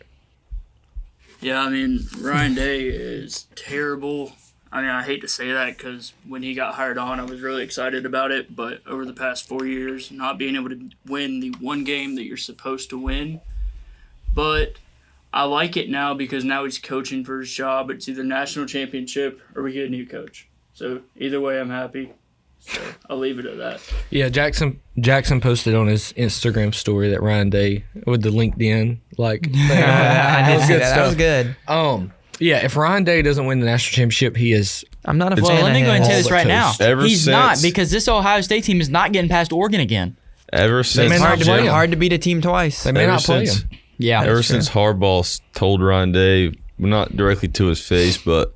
Yeah, I mean, Ryan Day is terrible. I mean, I hate to say that because when he got hired on, I was really excited about it. But over the past 4 years, not being able to win the one game that you're supposed to win. But I like it now because now he's coaching for his job. It's either national championship or we get a new coach. So either way, I'm happy. So I'll leave it at that. Yeah, Jackson posted on his Instagram story that Ryan Day with the LinkedIn I did see that. That was good. Yeah, if Ryan Day doesn't win the national championship, he is. I'm not a fan. Well, let me go ahead and tell you this right now. He's not, because this Ohio State team is not getting past Oregon again. Ever since hard to beat a team twice. They may not play him. Yeah, ever since Harbaugh told Ryan Day, not directly to his face, but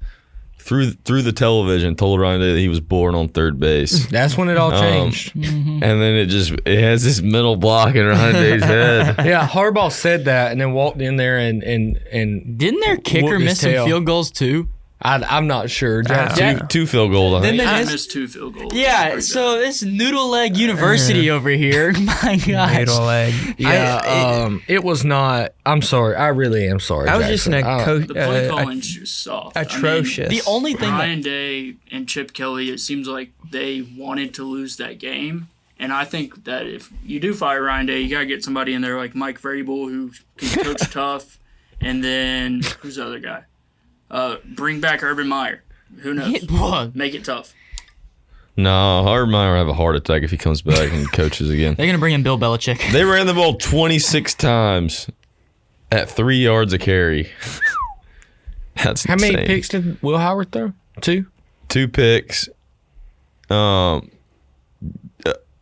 through the television, told Ryan Day that he was born on third base. That's when it all changed. And then it has this mental block in Ryan Day's head. Yeah, Harbaugh said that and then walked in there and didn't their kicker miss some field goals too? I'm not sure. Two field goals. I think. I missed 2 field goals. Yeah, so this Noodle Leg University over here. My gosh. Noodle Leg. Yeah, it was not. I'm sorry. I really am sorry. I was just in a the play calling's just soft. Atrocious. I mean, the only thing Ryan Day and Chip Kelly, it seems like they wanted to lose that game. And I think that if you do fire Ryan Day, you got to get somebody in there like Mike Vrabel who can coach tough. And then, who's the other guy? Bring back Urban Meyer. Who knows? Make it tough. No, Urban Meyer will have a heart attack if he comes back and coaches again. They're going to bring in Bill Belichick. They ran the ball 26 times at 3 yards a carry. That's How insane. many picks did Will Howard throw? 2? 2 picks.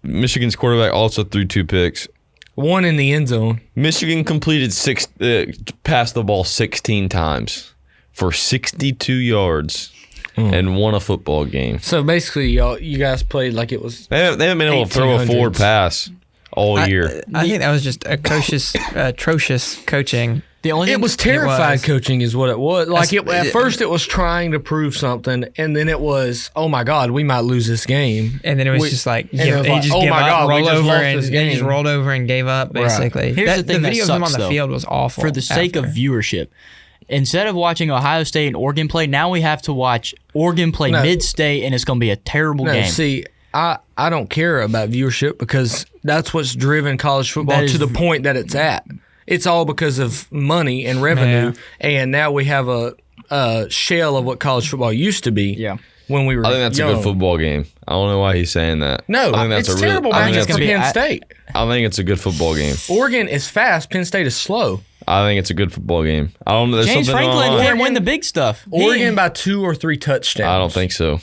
Michigan's quarterback also threw 2 picks. 1 in the end zone. Michigan completed passed the ball 16 times for 62 yards and won a football game. So basically, you guys played like it was. They haven't been able to throw a forward pass all year. I think that was just atrocious coaching. The only It was terrified coaching is what it was. Like at first it was trying to prove something, and then it was, oh my God, we might lose this game. And then it was just like, oh my God, we just lost this game. They just rolled over and gave up, basically. Right. Here's the thing the video that of him sucks, on the though, field was awful. For the sake of viewership, instead of watching Ohio State and Oregon play, now we have to watch Oregon play mid-state, and it's going to be a terrible game. See, I don't care about viewership because that's what's driven college football to the point that it's at. It's all because of money and revenue, and now we have a shell of what college football used to be. Yeah. When we were I think that's young. a good football game. I don't know why he's saying that. No, I think that's it's terrible matchup for Penn State. I think it's a good football game. Oregon is fast. Penn State is slow. I think it's a good football game. I don't know. James Franklin can't win the big stuff. Oregon by 2 or 3 touchdowns. I don't think so.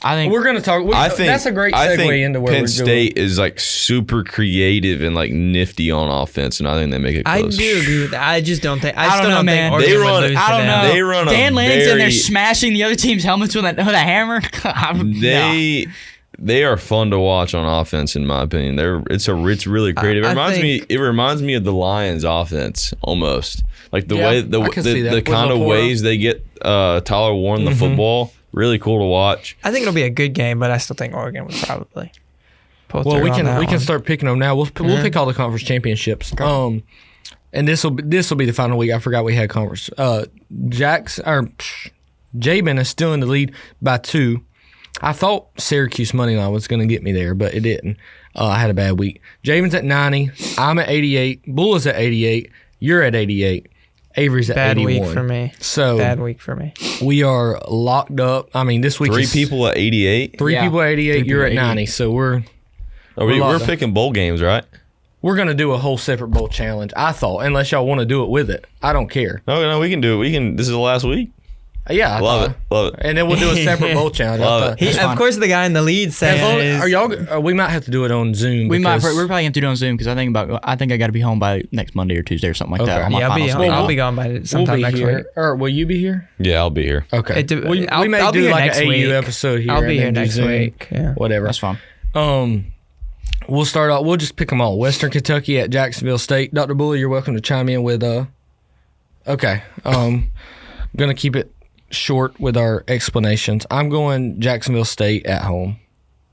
I think we're going to talk. I think that's a great segue into where Penn State is like super creative and like nifty on offense, and I think they make it close. I do agree with that. I just don't think. I don't know, man. They run. I don't know. They run. Dan Lanning's in there smashing the other team's helmets with a hammer. They are fun to watch on offense, in my opinion. It's really creative. It reminds me of the Lions' offense almost, like the way the kind of ways they get Tyler Warren the football. Really cool to watch. I think it'll be a good game, but I still think Oregon would probably pull through. Well, we can start picking them now. We'll pick all the conference championships. And this will be the final week. I forgot we had conference. J.Ben is still in the lead by 2. I thought Syracuse money line was going to get me there, but it didn't. I had a bad week. J.Ben's at 90. I'm at 88. Bulla's at 88. You're at 88. Avery's at 81. Bad week for me. Bad week for me. We are locked up. I mean, this week 3 people at 88. 3 people at 88. You're at 90. So we're picking bowl games, right? We're gonna do a whole separate bowl challenge. I thought, unless y'all want to do it with it, I don't care. No, we can do it. This is the last week. Yeah, love it. And then we'll do a separate bowl challenge. Love it. Of course, the guy in the lead saying, "Are y'all? We might have to do it on Zoom. We're probably going to have to do it on Zoom because I think I got to be home by next Monday or Tuesday or something like that. I'll be gone by sometime next week. Or will you be here? Yeah, I'll be here. Okay. We may do like an AU episode here. I'll be here next week. Yeah. Whatever. That's fine. we'll start off. We'll just pick them all. Western Kentucky at Jacksonville State. Dr. Bulla, you're welcome to chime in with. Okay. Gonna keep it short with our explanations. I'm going Jacksonville State at home.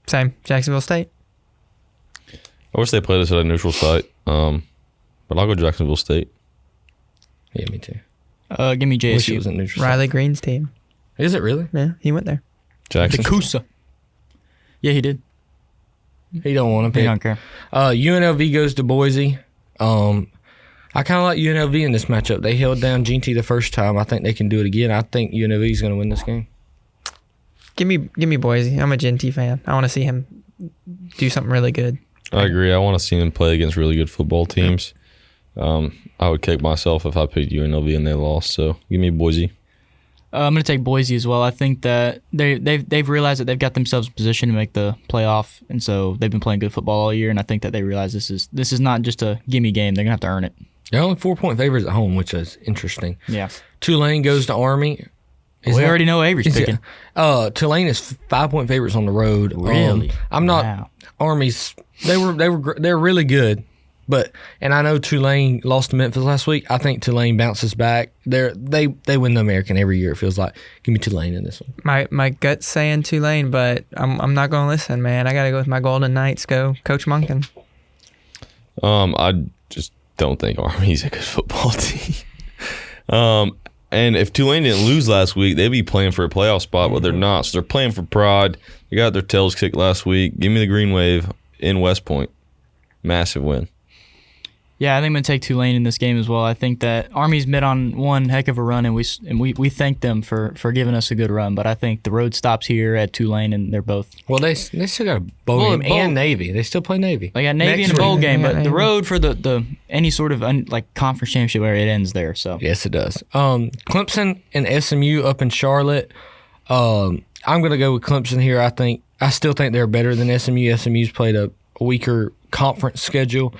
Same. Jacksonville State. I wish they played us at a neutral site, but I'll go Jacksonville State. Yeah, me too. Give me JSU. Wish it was a neutral Riley Green's team. site. Is it really? Yeah, he went there. Jackson. The Coosa. Yeah, he did. He don't want to He pick. don't care. UNLV goes to Boise. I kind of like UNLV in this matchup. They held down GT the first time. I think they can do it again. I think UNLV is going to win this game. Give me Boise. I'm a Genty fan. I want to see him do something really good. I agree. I want to see them play against really good football teams. I would kick myself if I picked UNLV and they lost. So give me Boise. I'm going to take Boise as well. I think that they've realized that they've got themselves in position to make the playoff, and so they've been playing good football all year. And I think that they realize this is not just a gimme game. They're going to have to earn it. They're only 4-point favorites at home, which is interesting. Yeah. Tulane goes to Army. We already know Avery's picking. Tulane is 5-point favorites on the road. Really? I'm not. Wow. Army's. They're really good, and I know Tulane lost to Memphis last week. I think Tulane bounces back. They win the American every year. It feels like. Give me Tulane in this one. My gut's saying Tulane, but I'm not going to listen, man. I got to go with my Golden Knights. Go Coach Monken. I just don't think Army's a good football team. And if Tulane didn't lose last week, they'd be playing for a playoff spot, but they're not. So they're playing for pride. They got their tails kicked last week. Give me the Green Wave in West Point. Massive win. Yeah, I think I'm going to take Tulane in this game as well. I think that Army's been on one heck of a run, and we thank them for giving us a good run. But I think the road stops here at Tulane, and they're both. Well, they still got a bowl game and Navy. They still play Navy. They got Navy Next in a bowl week. game, but Yeah, the Navy. road for the any sort of conference championship area, it ends there. So Yes, it does. Clemson and SMU up in Charlotte. I'm going to go with Clemson here. I still think they're better than SMU. SMU's played a weaker conference schedule.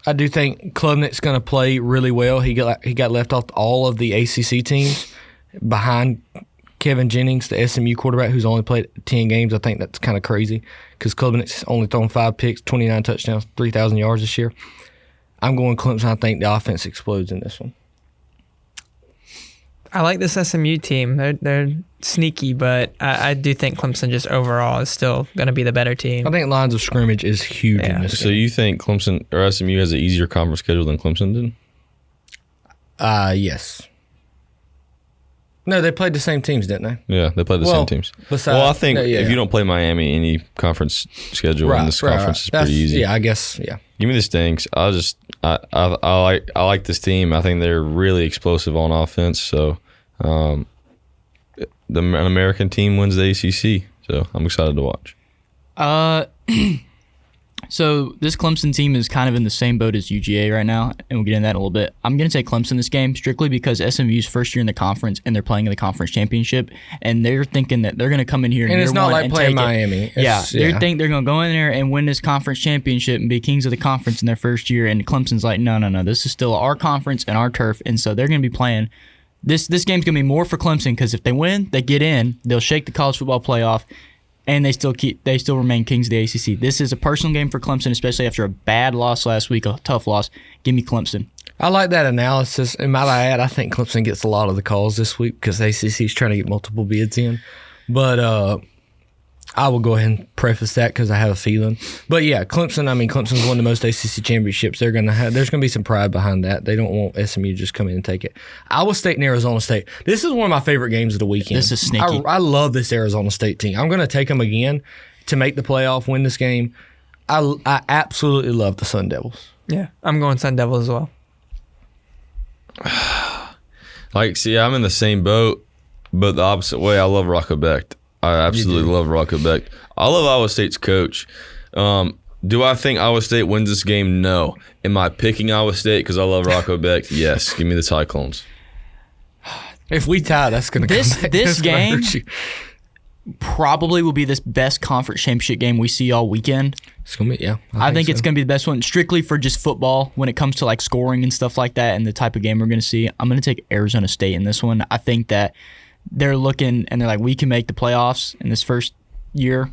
I do think Klubnik's going to play really well. He got left off all of the ACC teams behind Kevin Jennings, the SMU quarterback, who's only played 10 games. I think that's kind of crazy because Klubnik's only thrown 5 picks, 29 touchdowns, 3,000 yards this year. I'm going Clemson. I think the offense explodes in this one. I like this SMU team. They're sneaky, but I do think Clemson just overall is still going to be the better team. I think lines of scrimmage is huge in this So game. you think Clemson or SMU has an easier conference schedule than Clemson did? Yes. No, they played the same teams, didn't they? Yeah, they played the same teams. Besides, I think yeah. if you don't play Miami, any conference schedule in this conference is pretty easy. Yeah, I guess. Yeah. Give me the Stinks. I like this team. I think they're really explosive on offense. So, an American team wins the ACC. So I'm excited to watch. So this Clemson team is kind of in the same boat as UGA right now, and we'll get into that in a little bit. I'm going to take Clemson this game strictly because SMU's first year in the conference, and they're playing in the conference championship, and they're thinking that they're going to come in here And year it's not one like and playing take it. Miami. Yeah, It's- they think they're going to go in there and win this conference championship and be kings of the conference in their first year, and Clemson's like, no, this is still our conference and our turf, and so they're going to be playing. This game's going to be more for Clemson because if they win, they get in, they'll shake the college football playoff, and they still remain kings of the ACC. This is a personal game for Clemson, especially after a bad loss last week, a tough loss. Give me Clemson. I like that analysis. And might I add, I think Clemson gets a lot of the calls this week because ACC is trying to get multiple bids in. But I will go ahead and preface that because I have a feeling. But yeah, Clemson's won the most ACC championships. There's going to be some pride behind that. They don't want SMU to just come in and take it. Iowa State and Arizona State. This is one of my favorite games of the weekend. This is sneaky. I love this Arizona State team. I'm going to take them again to make the playoff, win this game. I absolutely love the Sun Devils. Yeah, I'm going Sun Devils as well. I'm in the same boat, but the opposite way. I love Rocco Becht. I absolutely love Rocco Becht. I love Iowa State's coach. Do I think Iowa State wins this game? No. Am I picking Iowa State because I love Rocco Becht? Yes. Give me the Cyclones. If we tie, that's going to This that's gonna game hurt you. probably will be this best conference championship game we see all weekend. It's going to be, yeah. I think it's so. going to be the best one strictly for just football when it comes to like scoring and stuff like that and the type of game we're going to see. I'm going to take Arizona State in this one. I think that they're looking and they're like, we can make the playoffs in this first year.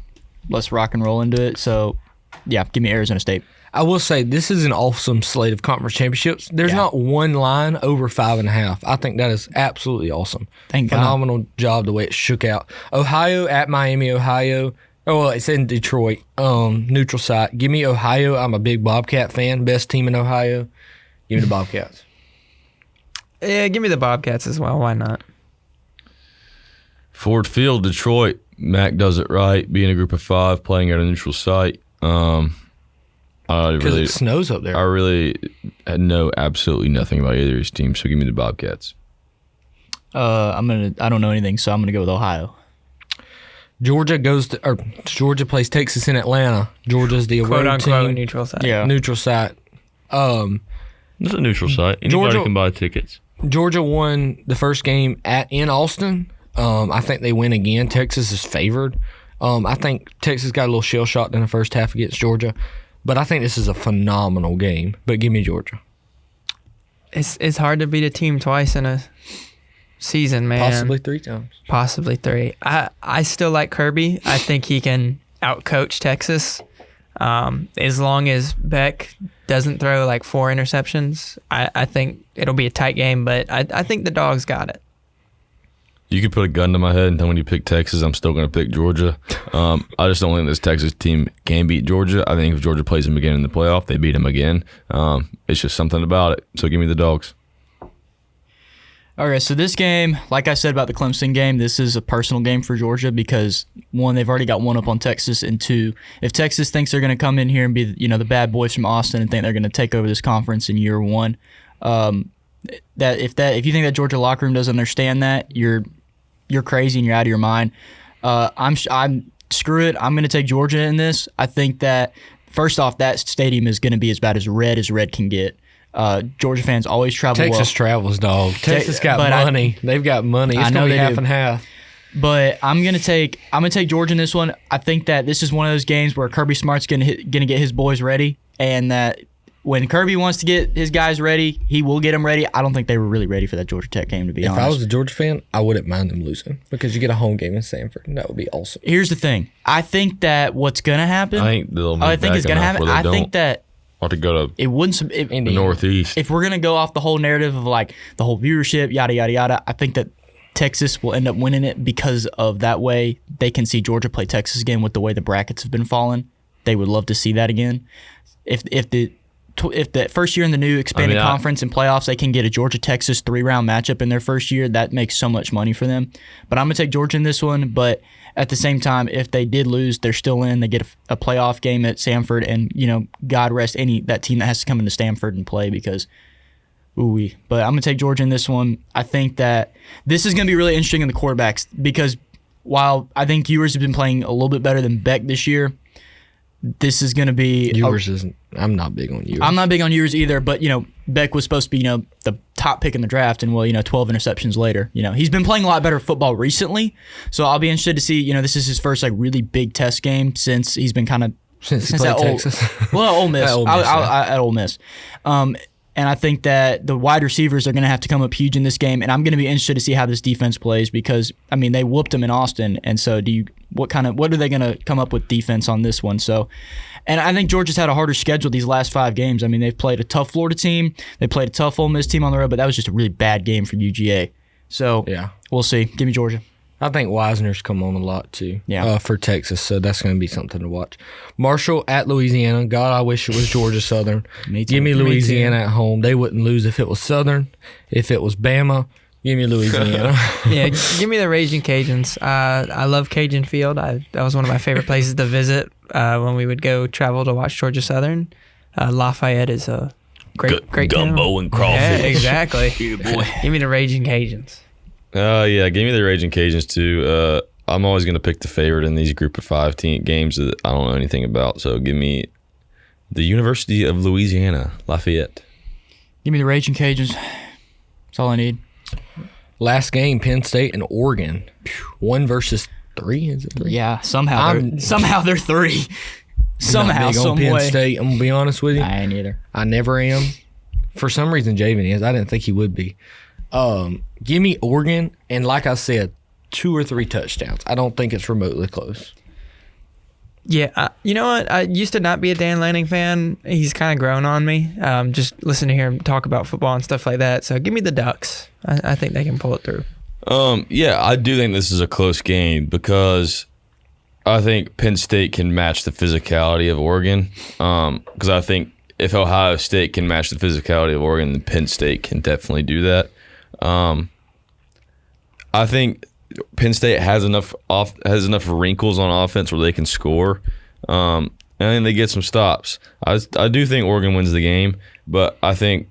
let's rock and roll into it. So, yeah, give me Arizona State. I will say this is an awesome slate of conference championships. There's not one line over 5.5. I think that is absolutely awesome. Phenomenal job the way it shook out. Ohio at Miami, Ohio. Oh, well, it's in Detroit. Neutral site. Give me Ohio. I'm a big Bobcat fan. Best team in Ohio. Give me the Bobcats. Yeah, give me the Bobcats as well. Why not? Ford Field, Detroit. Mac does it right. Being a group of 5, playing at a neutral site. Because it snows up there. I really know absolutely nothing about either of these teams, so give me the Bobcats. I don't know anything, so I'm gonna go with Ohio. Georgia plays Texas in Atlanta. Georgia's the away team. Neutral site. Yeah, neutral site. It's a neutral site. Anybody can buy tickets. Georgia won the first game in Austin. I think they win again. Texas is favored. I think Texas got a little shell shocked in the first half against Georgia. But I think this is a phenomenal game. But give me Georgia. It's hard to beat a team twice in a season, man. Possibly 3 times. Possibly 3. I still like Kirby. I think he can outcoach Texas. As long as Beck doesn't throw like 4 interceptions, I think it'll be a tight game. But I think the Dogs got it. You could put a gun to my head and tell me when you pick Texas, I'm still going to pick Georgia. I just don't think this Texas team can beat Georgia. I think if Georgia plays them again in the playoff, they beat them again. It's just something about it. So give me the Dogs. Okay, so this game, like I said about the Clemson game, this is a personal game for Georgia because, 1, they've already got one up on Texas, and 2, if Texas thinks they're going to come in here and be the bad boys from Austin and think they're going to take over this conference in year 1, if you think that Georgia locker room doesn't understand that, you're crazy and you're out of your mind. I'm screw it. I'm going to take Georgia in this. I think that first off, that stadium is going to be as bad as red can get. Georgia fans always travel. Texas travels, dog. Texas got money. They've got money. It's going to be half and half. But I'm gonna take Georgia in this one. I think that this is one of those games where Kirby Smart's gonna get his boys ready, and that when Kirby wants to get his guys ready, he will get them ready. I don't think they were really ready for that Georgia Tech game, to be honest. If I was a Georgia fan, I wouldn't mind them losing because you get a home game in Sanford, and that would be awesome. Here's the thing. I think that what's going to happen... I think it's going to happen. I think that... Ought to go to it wouldn't the Northeast. If we're going to go off the whole narrative of like the whole viewership, yada, yada, yada, I think that Texas will end up winning it because of that way they can see Georgia play Texas again with the way the brackets have been falling. They would love to see that again. If the first year in the new expanded conference and playoffs, they can get a Georgia-Texas 3-round matchup in their first year, that makes so much money for them. But I'm going to take Georgia in this one. But at the same time, if they did lose, they're still in. They get a playoff game at Stanford, and God rest that team that has to come into Stanford and play because, ooh-wee. But I'm going to take Georgia in this one. I think that this is going to be really interesting in the quarterbacks because while I think Ewers has been playing a little bit better than Beck this year, this is going to be... Ewers isn't... I'm not big on Ewers. I'm not big on Ewers either, but, Beck was supposed to be, the top pick in the draft, and, 12 interceptions later. He's been playing a lot better football recently, so I'll be interested to see, this is his first, really big test game since he's been kind of... Since he played Texas? Ole Miss. At Ole Miss. And I think that the wide receivers are going to have to come up huge in this game, and I'm going to be interested to see how this defense plays because, they whooped them in Austin, and so what are they going to come up with defense on this one? So, and I think Georgia's had a harder schedule these last 5 games. They've played a tough Florida team, they played a tough Ole Miss team on the road, but that was just a really bad game for UGA. So, yeah, we'll see. Give me Georgia. I think Wisner's come on a lot too for Texas, so that's going to be something to watch. Marshall at Louisiana. God, I wish it was Georgia Southern. Give me Louisiana at home. They wouldn't lose if it was Southern. If it was Bama, give me Louisiana. Yeah, give me the Raging Cajuns. I love Cajun Field. That was one of my favorite places to visit when we would go travel to watch Georgia Southern. Lafayette is a great gumbo town. and crawfish. Yeah, exactly. Yeah, boy. Give me the Raging Cajuns. Yeah, give me the Raging Cajuns too. I'm always going to pick the favorite in these group of 5 games that I don't know anything about. So give me the University of Louisiana, Lafayette. Give me the Raging Cajuns. That's all I need. Last game, Penn State and Oregon. 1 versus 3, is it 3? Yeah, somehow they're 3. Somehow, some Penn way. State, I'm going to be honest with you. I ain't either. I never am. For some reason, J.Ben is. I didn't think he would be. Give me Oregon, and like I said, 2 or 3 touchdowns. I don't think it's remotely close. Yeah, you know what? I used to not be a Dan Lanning fan. He's kind of grown on me. Just listening to hear him talk about football and stuff like that. So give me the Ducks. I think they can pull it through. Yeah, I do think this is a close game because I think Penn State can match the physicality of Oregon. Because I think if Ohio State can match the physicality of Oregon, then Penn State can definitely do that. I think Penn State has enough wrinkles on offense where they can score, and then they get some stops. I do think Oregon wins the game, but I think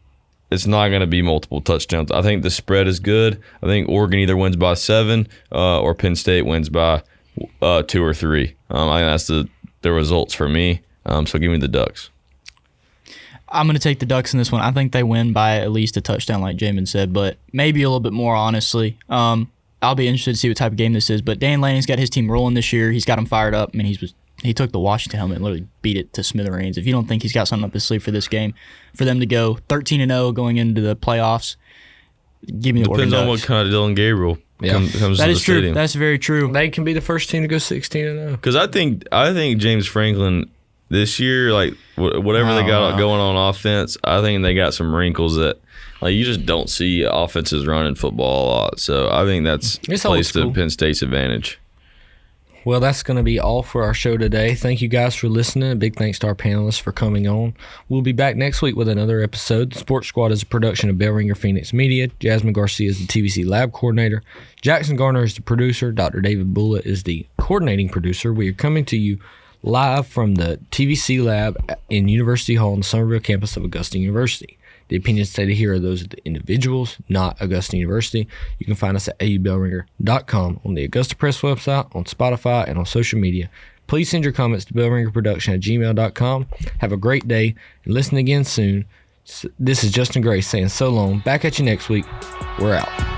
it's not going to be multiple touchdowns. I think the spread is good. I think Oregon either wins by 7 or Penn State wins by 2 or 3. I think that's the results for me. So give me the Ducks. I'm going to take the Ducks in this one. I think they win by at least a touchdown, like Jamin said, but maybe a little bit more, honestly. I'll be interested to see what type of game this is. But Dan Lanning's got his team rolling this year. He's got them fired up. I mean, he took the Washington helmet and literally beat it to smithereens. If you don't think he's got something up his sleeve for this game, for them to go 13-0 going into the playoffs, give me the Oregon Ducks. Depends on what kind of Dylan Gabriel comes to the is true. stadium. That's very true. They can be the first team to go 16-0. Because I think James Franklin this year, like whatever they got going on offense, I think they got some wrinkles that like you just don't see offenses running football a lot. So I think that's plays to Penn State's advantage. Well, that's going to be all for our show today. Thank you guys for listening. A big thanks to our panelists for coming on. We'll be back next week with another episode. The Sports Squad is a production of Bell Ringer Phoenix Media. Jasmine Garcia is the TVC Lab coordinator. Jaxon Garner is the producer. Dr. David Bulla is the coordinating producer. We are coming to you live from the TVC Lab in University Hall on the Summerville campus of Augusta University. The opinions stated here are those of the individuals, not Augusta University. You can find us at aubellringer.com, on the Augusta Press website, on Spotify, and on social media. Please send your comments to bellringerproduction@gmail.com. Have a great day, and listen again soon. This is Justin Gray saying so long. Back at you next week. We're out.